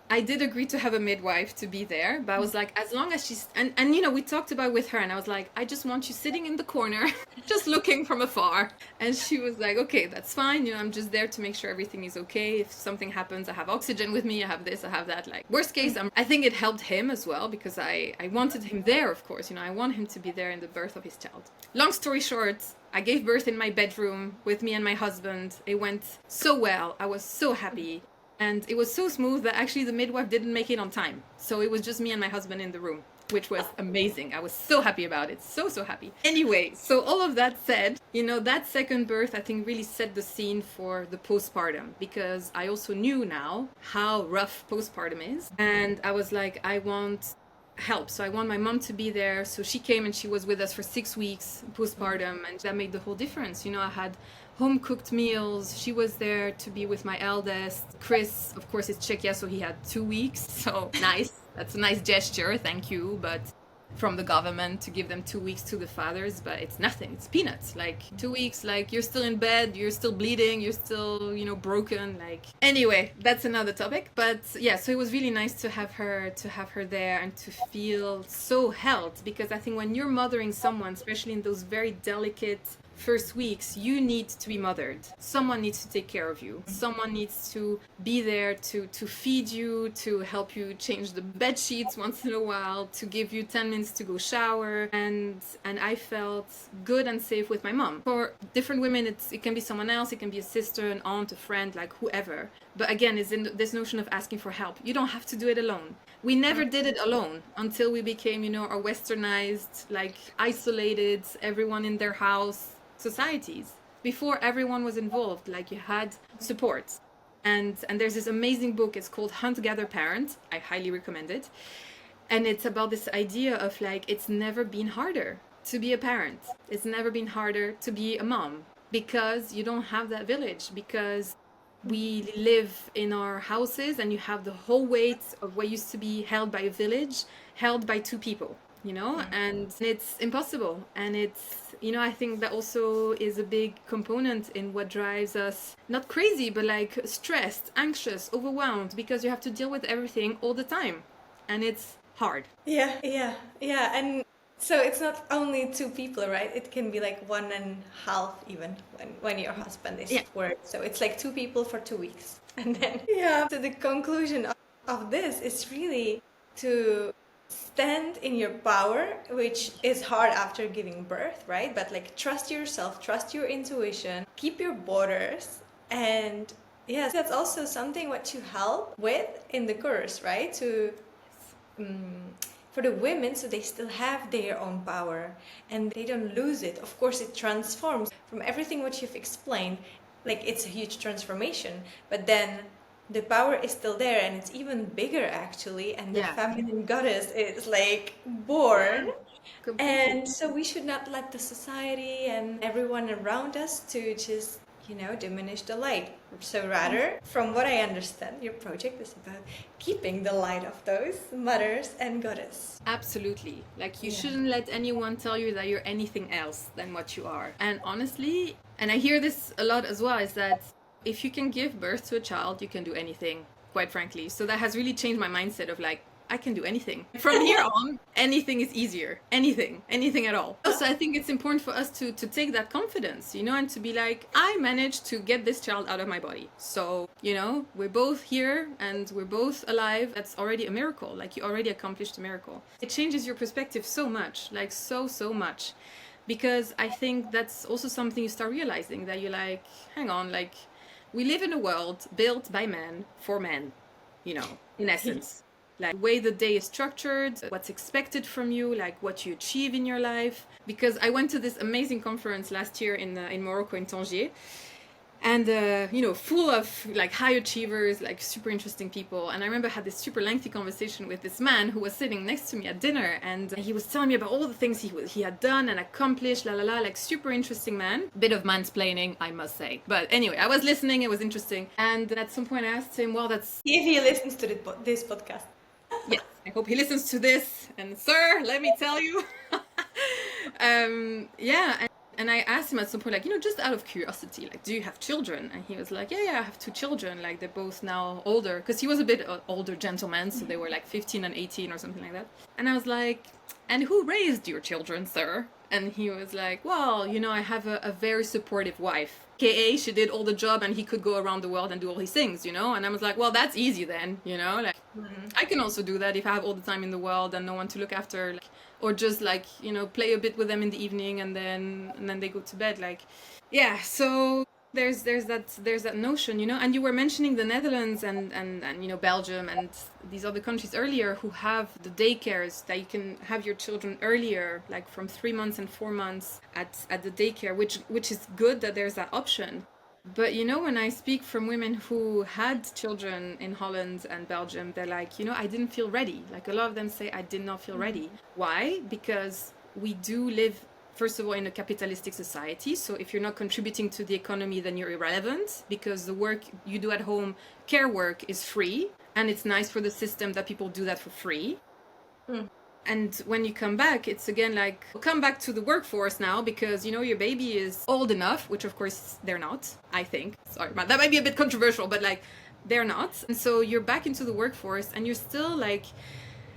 I did agree to have a midwife to be there, but I was like, as long as she's, and we talked about with her, and I was like, I just want you sitting in the corner, just looking from afar. And she was like, okay, that's fine. I'm just there to make sure everything is okay. If something happens, I have oxygen with me, I have this, I have that. Like, worst case, I think it helped him as well, because I wanted him there, of course. I want him to be there in the birth of his child. Long story short, I gave birth in my bedroom with me and my husband. It went so well. I was so happy. And it was so smooth that actually the midwife didn't make it on time. So it was just me and my husband in the room, which was amazing. I was so happy about it. So, so happy. Anyway, so all of that said, that second birth, I think, really set the scene for the postpartum, because I also knew now how rough postpartum is. And I was like, I want help. So I want my mom to be there. So she came and she was with us for 6 weeks postpartum, and that made the whole difference. I had home cooked meals. She was there to be with my eldest. Chris, of course, is Czechia, so he had 2 weeks. So nice. That's a nice gesture. Thank you. But from the government to give them 2 weeks to the fathers, but it's nothing. It's peanuts. Like, 2 weeks, like, you're still in bed, you're still bleeding, you're still, broken. Like, anyway, that's another topic. But yeah, so it was really nice to have her there and to feel so held, because I think when you're mothering someone, especially in those very delicate first weeks, you need to be mothered. Someone needs to take care of you. Someone needs to be there to feed you, to help you change the bed sheets once in a while, to give you 10 minutes to go shower. And I felt good and safe with my mom. For different women, it can be someone else. It can be a sister, an aunt, a friend, like whoever. But again, it's in this notion of asking for help. You don't have to do it alone. We never did it alone until we became, our westernized, like, isolated, everyone in their house societies. Before, everyone was involved. Like, you had support. And there's this amazing book. It's called Hunt, Gather, Parent. I highly recommend it. And it's about this idea of, like, it's never been harder to be a parent. It's never been harder to be a mom, because you don't have that village, because we live in our houses and you have the whole weight of what used to be held by a village, held by 2 people. And it's impossible. And it's, I think that also is a big component in what drives us, not crazy, but like stressed, anxious, overwhelmed, because you have to deal with everything all the time. And it's hard. Yeah. And so it's not only 2 people, right? It can be like 1.5 even when your husband is at work. So it's like 2 people for 2 weeks. And then, so the conclusion of this is really to stand in your power, which is hard after giving birth, right? But like, trust yourself, trust your intuition, keep your borders. And yes, that's also something what you help with in the course, right? To for the women, so they still have their own power and they don't lose it. Of course, it transforms from everything what you've explained. Like, it's a huge transformation, but then the power is still there, and it's even bigger actually, and the Yeah, feminine goddess is like born. completely. And so we should not let the society and everyone around us to just, diminish the light. So rather, from what I understand, your project is about keeping the light of those mothers and goddess. Absolutely. Like, you Yeah. shouldn't let anyone tell you that you're anything else than what you are. And honestly, and I hear this a lot as well, is that if you can give birth to a child, you can do anything, quite frankly. So that has really changed my mindset of like, I can do anything. From here on, anything is easier. Anything at all. So I think it's important for us to take that confidence, and to be like, I managed to get this child out of my body. So, we're both here and we're both alive. That's already a miracle. Like, you already accomplished a miracle. It changes your perspective so much, like so much. Because I think that's also something you start realizing, that you're like, hang on, like, we live in a world built by men for men, in essence. Like, the way the day is structured, what's expected from you, like what you achieve in your life. Because I went to this amazing conference last year in Morocco, in Tangier, and full of like high achievers, like super interesting people. And I remember I had this super lengthy conversation with this man who was sitting next to me at dinner, and he was telling me about all the things he had done and accomplished, like super interesting man. Bit of mansplaining, I must say, but anyway, I was listening, it was interesting. And at some point I asked him, well, that's, If he listens to this podcast. yes, I hope he listens to this. And sir, let me tell you. Yeah, and I asked him at some point, like, just out of curiosity, like, do you have children? And he was like, yeah, I have 2 children. Like, they're both now older, because he was a bit older gentleman, so they were like 15 and 18 or something like that. And I was like, and who raised your children, sir? And he was like, well, I have a very supportive wife. AKA, she did all the job and he could go around the world and do all his things, And I was like, well, that's easy then, like, I can also do that if I have all the time in the world and no one to look after, like, or just like, play a bit with them in the evening and then they go to bed. Like, yeah, so there's that notion, and you were mentioning the Netherlands and Belgium and these other countries earlier who have the daycares that you can have your children earlier, like from 3 months and 4 months at the daycare, which is good that there's that option. But when I speak from women who had children in Holland and Belgium, they're like, I didn't feel ready. Like, a lot of them say, I did not feel ready. Why? Because we do live, first of all, in a capitalistic society. So if you're not contributing to the economy, then you're irrelevant, because the work you do at home, care work, is free. And it's nice for the system that people do that for free. And when you come back, it's again like, come back to the workforce now, because, your baby is old enough, which of course they're not, I think. Sorry, that might be a bit controversial, but like, they're not. And so you're back into the workforce and you're still like,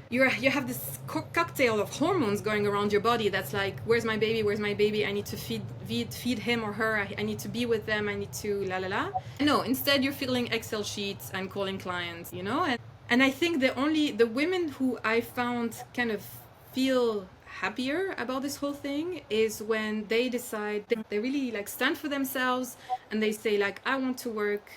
you have this cocktail of hormones going around your body that's like, where's my baby, I need to feed him or her, I need to be with them, I need to no, instead you're filling Excel sheets and calling clients, and I think the women who I found kind of feel happier about this whole thing is when they decide, they really like stand for themselves and they say like, I want to work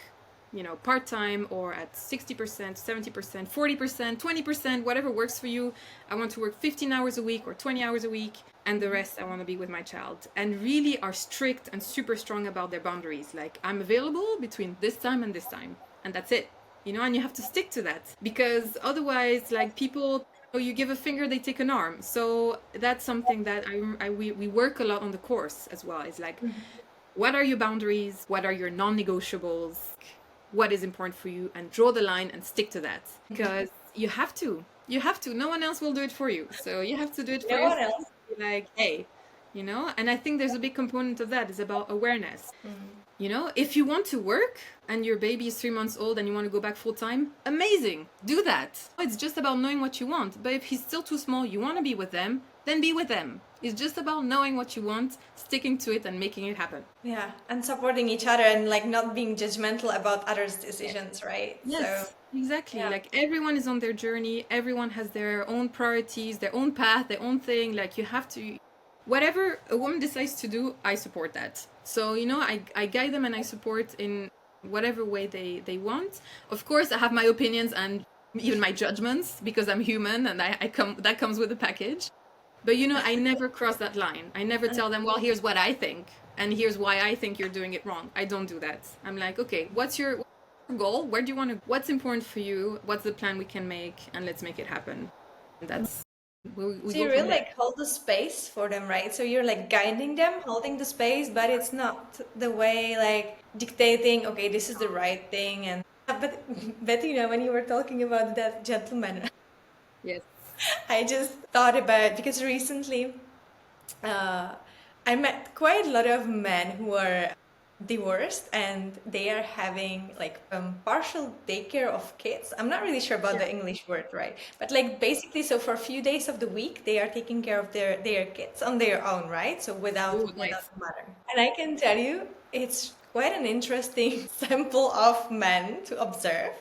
part-time or at 60%, 70%, 40%, 20%, whatever works for you. I want to work 15 hours a week or 20 hours a week, and the rest I want to be with my child. And really are strict and super strong about their boundaries. Like, I'm available between this time and this time, and that's it. And you have to stick to that, because otherwise, like, people, you give a finger, they take an arm. So that's something that we work a lot on the course as well. It's like, what are your boundaries? What are your non-negotiables? What is important for you? And draw the line and stick to that, because you have to. No one else will do it for you. So you have to do it for yourself. No one else. Like, hey, and I think there's a big component of that is about awareness. If you want to work and your baby is 3 months old and you want to go back full time, amazing, do that. It's just about knowing what you want. But if he's still too small, you want to be with them, then be with them. It's just about knowing what you want, sticking to it and making it happen. Yeah, and supporting each other and like not being judgmental about others' decisions, right? Yes, So, exactly. yeah. Like, everyone is on their journey, everyone has their own priorities, their own path, their own thing. Like, you have to, whatever a woman decides to do, I support that. So, I guide them and I support in whatever way they want. Of course, I have my opinions and even my judgments, because I'm human and that comes with the package. But, I never cross that line. I never tell them, well, here's what I think and here's why I think you're doing it wrong. I don't do that. I'm like, okay, goal? Where do you want to, what's important for you? What's the plan we can make? And let's make it happen. And that's, we So go you from really there. like hold the space for them, right? So you're like guiding them, holding the space, but it's not the way like dictating, okay, this is the right thing. And but Bettina, when you were talking about that gentleman, Yes. I just thought about because recently uh, I met quite a lot of men who are divorced and they are having like partial daycare of kids. I'm not really sure about Yeah. the English word, right? But like basically, so for a few days of the week, they are taking care of their kids on their own, right? So Oh, without nice. the mother. And I can tell you, it's quite an interesting sample of men to observe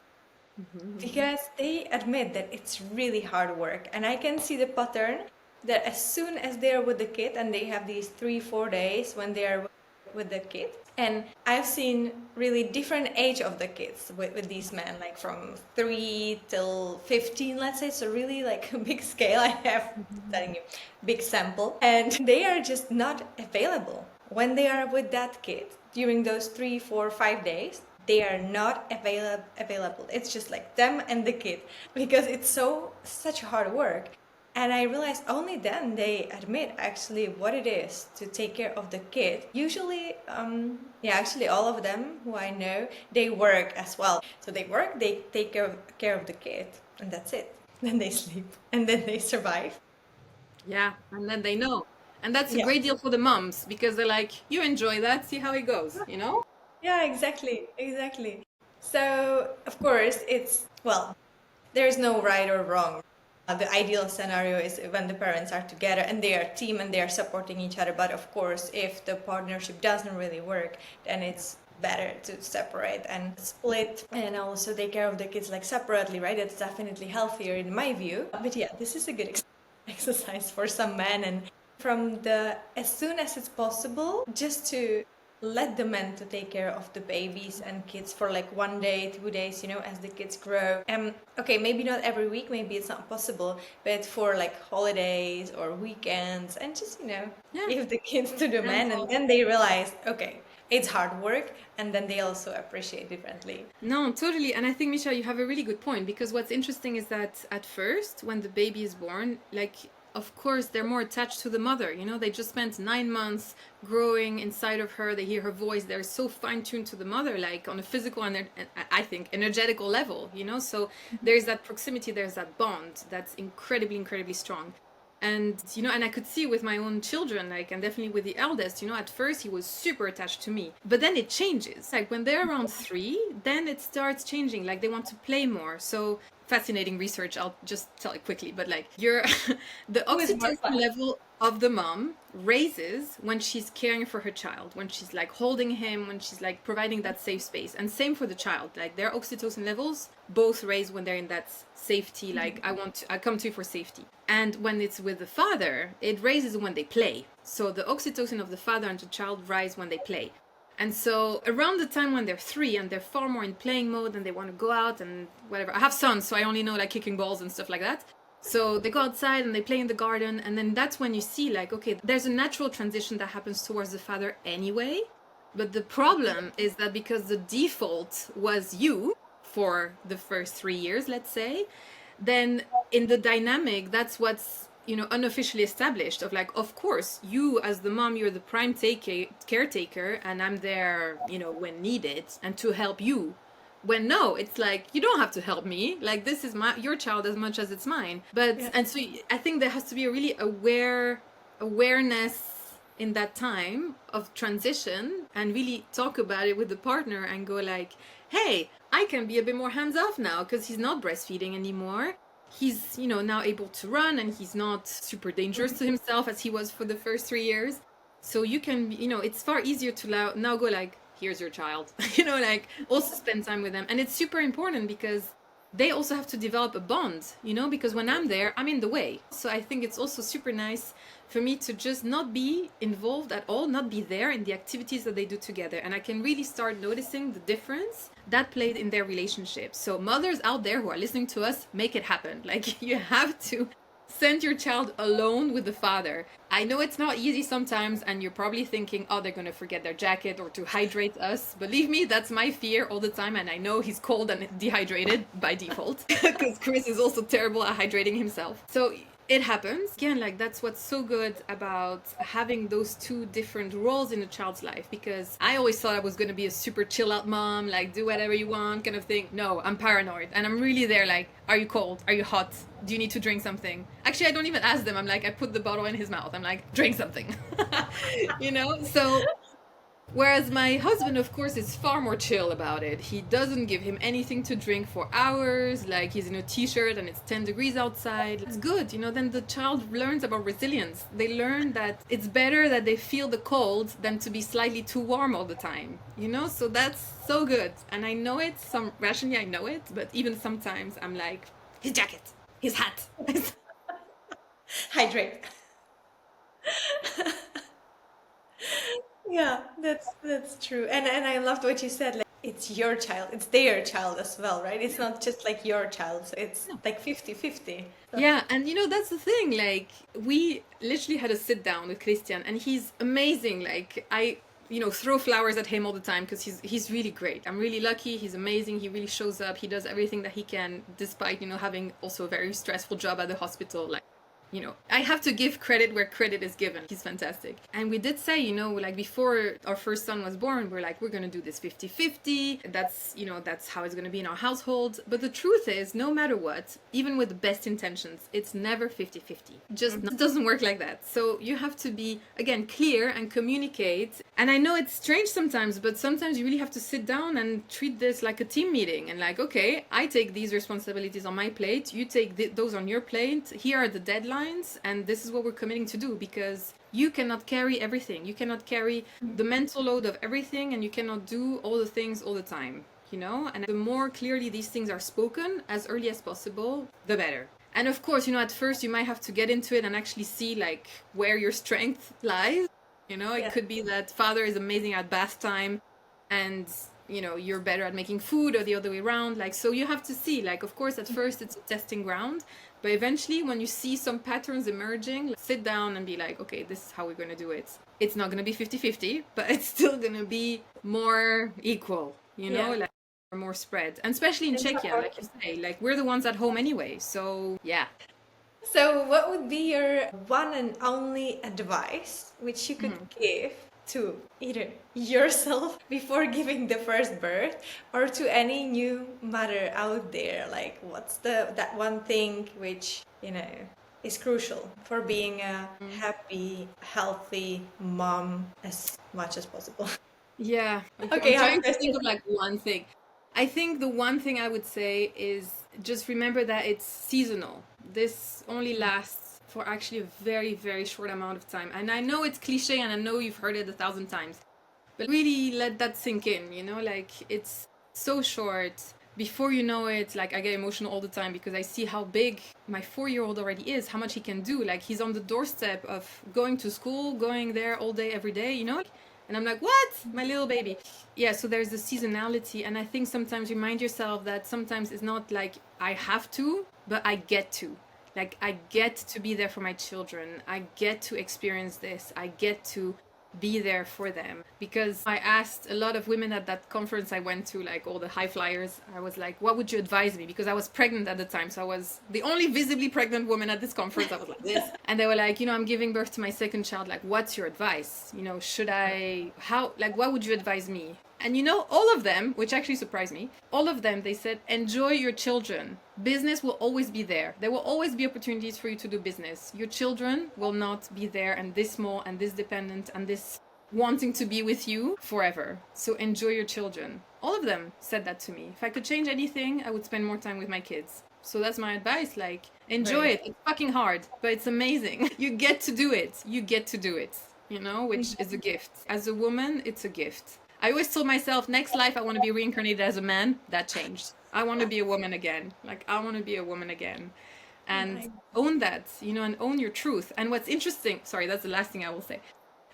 Mhm. because they admit that it's really hard work. And I can see the pattern that as soon as they're with the kid and they have these 3 4 days when they are with the kid, and I've seen really different age of the kids with these men, like from 3 till 15, let's say. So really like a big scale. I have telling you big sample, and they are just not available when they are with that kid during those 3 4 5 days. They are not available. It's just like them and the kid because it's such hard work. And I realized only then they admit actually what it is to take care of the kid. Usually, yeah, actually all of them who I know, they work as well. So they work, they take care of the kid, and that's it. Then they sleep, and then they survive. Yeah. And then they know. And that's a Yeah. great deal for the moms because they're like, you enjoy that, see how it goes, you know? Yeah, exactly, exactly. So, of course, well, there is no right or wrong. The ideal scenario is when the parents are together and they are a team and they are supporting each other. But of course, if the partnership doesn't really work, then it's better to separate and split and also take care of the kids like separately, right? It's definitely healthier in my view. But yeah, this is a good exercise for some men, and from the as soon as it's possible, just to let the men to take care of the babies and kids for like 1 day 2 days, as the kids grow. Okay, maybe not every week, maybe it's not possible, but for like holidays or weekends, and just Yeah. give the kids to the And men, and then they realize, okay, it's hard work, and then they also appreciate differently. no, totally. And I think, Misha, you have a really good point because what's interesting is that at first, when the baby is born, like, of course, they're more attached to the mother. You know, they just spent 9 months growing inside of her. They hear her voice. They're so fine tuned to the mother, like on a physical and I think energetical level, you know? So there's that proximity, there's that bond that's incredibly, incredibly strong. And and I could see with my own children, like, and definitely with the eldest, at first he was super attached to me, but then it changes. Like when they're around 3, then it starts changing. Like they want to play more. So fascinating research, I'll just tell it quickly, but like you're the Who is more oxytocin fun? level of the mom raises when she's caring for her child, when she's like holding him, when she's like providing that safe space. And same for the child, like their oxytocin levels both raise when they're in that safety, like I come to you for safety. And when it's with the father, it raises when they play. So the oxytocin of the father and the child rise when they play. And so around the time when they're 3 and they're far more in playing mode and they want to go out and whatever. I have sons, so I only know like kicking balls and stuff like that. So they go outside and they play in the garden, and then that's when you see like, okay, there's a natural transition that happens towards the father anyway. But the problem is that because the default was you for the first 3 years, let's say, then in the dynamic, that's what's unofficially established of like, of course, you as the mom, you're the prime caretaker, and I'm there when needed and to help you, when no, it's like you don't have to help me, like this is your child as much as it's mine. But Yeah. and so I think there has to be a really awareness in that time of transition, and really talk about it with the partner and go like, hey, I can be a bit more hands off now because he's not breastfeeding anymore. He's now able to run, and he's not super dangerous to himself as he was for the first 3 years. So you can, it's far easier to now go like, here's your child, like also spend time with them. And it's super important because they also have to develop a bond, because when I'm there, I'm in the way. So I think it's also super nice for me to just not be involved at all, not be there in the activities that they do together. And I can really start noticing the difference that played in their relationship. So mothers out there who are listening to us, make it happen. Like you have to send your child alone with the father. I know it's not easy sometimes, and you're probably thinking, oh, they're going to forget their jacket or to hydrate us. Believe me, that's my fear all the time, and I know he's cold and dehydrated by default because Chris is also terrible at hydrating himself. So it happens. Again, like that's what's so good about having those two different roles in a child's life, because I always thought I was going to be a super chill out mom, like do whatever you want kind of thing. No, I'm paranoid, and I'm really there like, are you cold? Are you hot? Do you need to drink something? Actually, I don't even ask them. I'm like, I put the bottle in his mouth. I'm like, drink something. You know? So whereas my husband, of course, is far more chill about it. He doesn't give him anything to drink for hours. Like he's in a t-shirt and it's 10 degrees outside. It's good, you know, then the child learns about resilience. They learn that it's better that they feel the cold than to be slightly too warm all the time, you know? So that's so good. And I know it, rationally I know it, but even sometimes I'm like, his jacket, his hat. Hydrate. Yeah, that's true. And I loved what you said. Like it's your child, it's their child as well, right? It's not just like your child. So it's like 50-50. So, Yeah, and you know, that's the thing. Like, we literally had a sit down with Christian, and he's amazing. Like, I, you know, throw flowers at him all the time because he's really great. I'm really lucky. He's amazing. He really shows up. He does everything that he can, despite, you know, having also a very stressful job at the hospital. Like, you know, I have to give credit where credit is given. He's fantastic. And we did say, you know, like before our first son was born, we're like, we're going to do this 50-50. That's, you know, that's how it's going to be in our household. But the truth is, no matter what, even with the best intentions, it's never 50-50. Just it doesn't work like that. So you have to be, again, clear and communicate. And I know it's strange sometimes, but sometimes you really have to sit down and treat this like a team meeting and like, okay, I take these responsibilities on my plate. You take those on your plate. Here are the deadlines. And this is what we're committing to do, because you cannot carry everything. You cannot carry the mental load of everything, and you cannot do all the things all the time, you know? And the more clearly these things are spoken as early as possible, the better. And of course, you know, at first you might have to get into it and actually see like where your strength lies. You know, it could be that father is amazing at bath time and you know, you're better at making food, or the other way around. Like, so you have to see, like, of course, at first it's a testing ground, but eventually when you see some patterns emerging, like, sit down and be like, okay, this is how we're going to do it. It's not going to be 50-50, but it's still going to be more equal, you know, like more spread. And especially in Czechia, like you say, like we're the ones at home anyway. So yeah. So what would be your one and only advice which you could give to either yourself before giving the first birth, or to any new mother out there? Like what's that one thing which, you know, is crucial for being a happy, healthy mom as much as possible? Yeah. Okay, I'm hard trying to think question. of like one thing. I think the one thing I would say is just remember that it's seasonal. This only lasts for actually a very, very short amount of time. And I know it's cliche and I know you've heard it 1,000 times, but really let that sink in, you know, like it's so short. Before you know it, like I get emotional all the time because I see how big my 4-year-old already is, how much he can do. Like he's on the doorstep of going to school, going there all day, every day, you know? And I'm like, what? My little baby. Yeah, so there's the seasonality. And I think sometimes remind yourself that sometimes it's not like I have to, but I get to. Like I get to be there for my children. I get to experience this. I get to be there for them. Because I asked a lot of women at that conference I went to, like all the high flyers, I was like, what would you advise me? Because I was pregnant at the time. So I was the only visibly pregnant woman at this conference. I was like this. And they were like, you know, I'm giving birth to my second child. Like, what's your advice? You know, what would you advise me? And you know, all of them, which actually surprised me, all of them, they said, enjoy your children. Business will always be there. There will always be opportunities for you to do business. Your children will not be there and this small and this dependent and this wanting to be with you forever. So enjoy your children. All of them said that to me. If I could change anything, I would spend more time with my kids. So that's my advice. Like, enjoy it. It's fucking hard, but it's amazing. You get to do it. You get to do it, you know, which is a gift. As a woman, it's a gift. I always told myself, next life, I want to be reincarnated as a man. That changed. I want to be a woman again. Like, I want to be a woman again. And own that, you know, and own your truth. And what's interesting, sorry, that's the last thing I will say.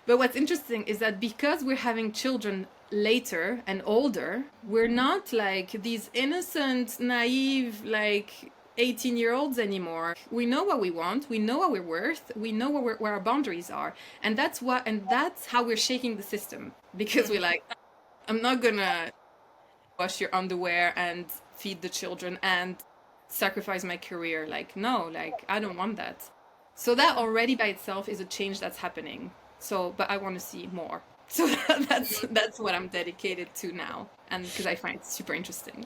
But what's interesting is that because we're having children later and older, we're not like these innocent, naive, like 18-year-olds anymore. We know what we want, we know what we're worth, we know where our boundaries are. And that's how we're shaking the system. Because we're like, I'm not gonna wash your underwear and feed the children and sacrifice my career. Like, no, like I don't want that. So that already by itself is a change that's happening. So, but I want to see more. So that's what I'm dedicated to now, and because I find it super interesting.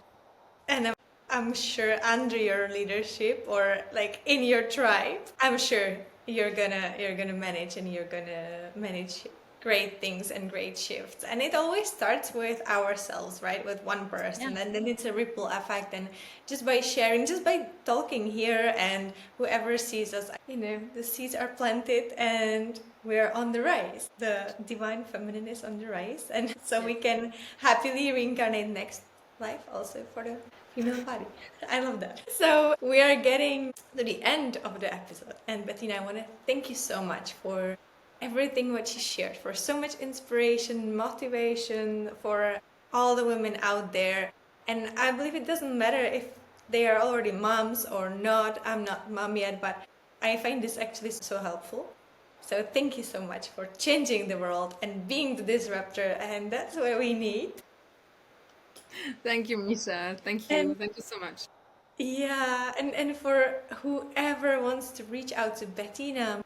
And I'm sure under your leadership or like in your tribe, I'm sure you're gonna manage, and you're gonna manage great things and great shifts. And it always starts with ourselves, right? With one person, Yeah. and then it's a ripple effect. And just by sharing, just by talking here, and whoever sees us, the seeds are planted, and we're on the rise. The divine feminine is on the rise, and so we can happily reincarnate next life also for the female body. I love that. So we are getting to the end of the episode, and Bettina, I want to thank you so much for everything what you shared, for so much inspiration, motivation for all the women out there. And I believe it doesn't matter if they are already moms or not. I'm not mom yet, but I find this actually so helpful. So thank you so much for changing the world and being the disruptor, and that's what we need. Thank you, Misha. Thank And you. Thank you so much. yeah, and for whoever wants to reach out to Bettina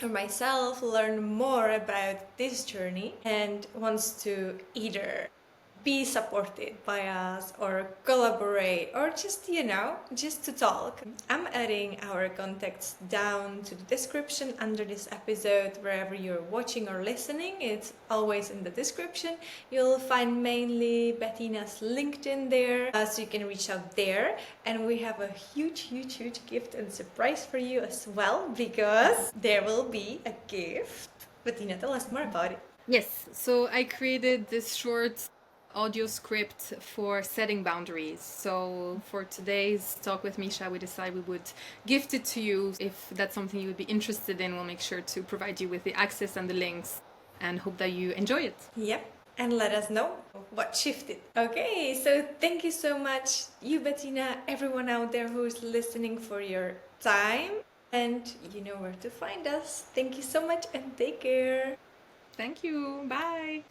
or myself, learn more about this journey, and wants to either be supported by us or collaborate, or just to talk, I'm adding our contacts down to the description under this episode. Wherever you're watching or listening, it's always in the description. You'll find mainly Bettina's LinkedIn there, so you can reach out there. And we have a huge gift and surprise for you as well, because there will be a gift. Bettina, tell us more about it. Yes, so I created this short audio script for setting boundaries. So for today's talk with Misha, we decided we would gift it to you. If that's something you would be interested in, we'll make sure to provide you with the access and the links, and hope that you enjoy it. Yep. And let us know what shifted. Okay, so thank you so much, you, Bettina, everyone out there who's listening, for your time. And you know where to find us. Thank you so much, and take care. Thank you. Bye.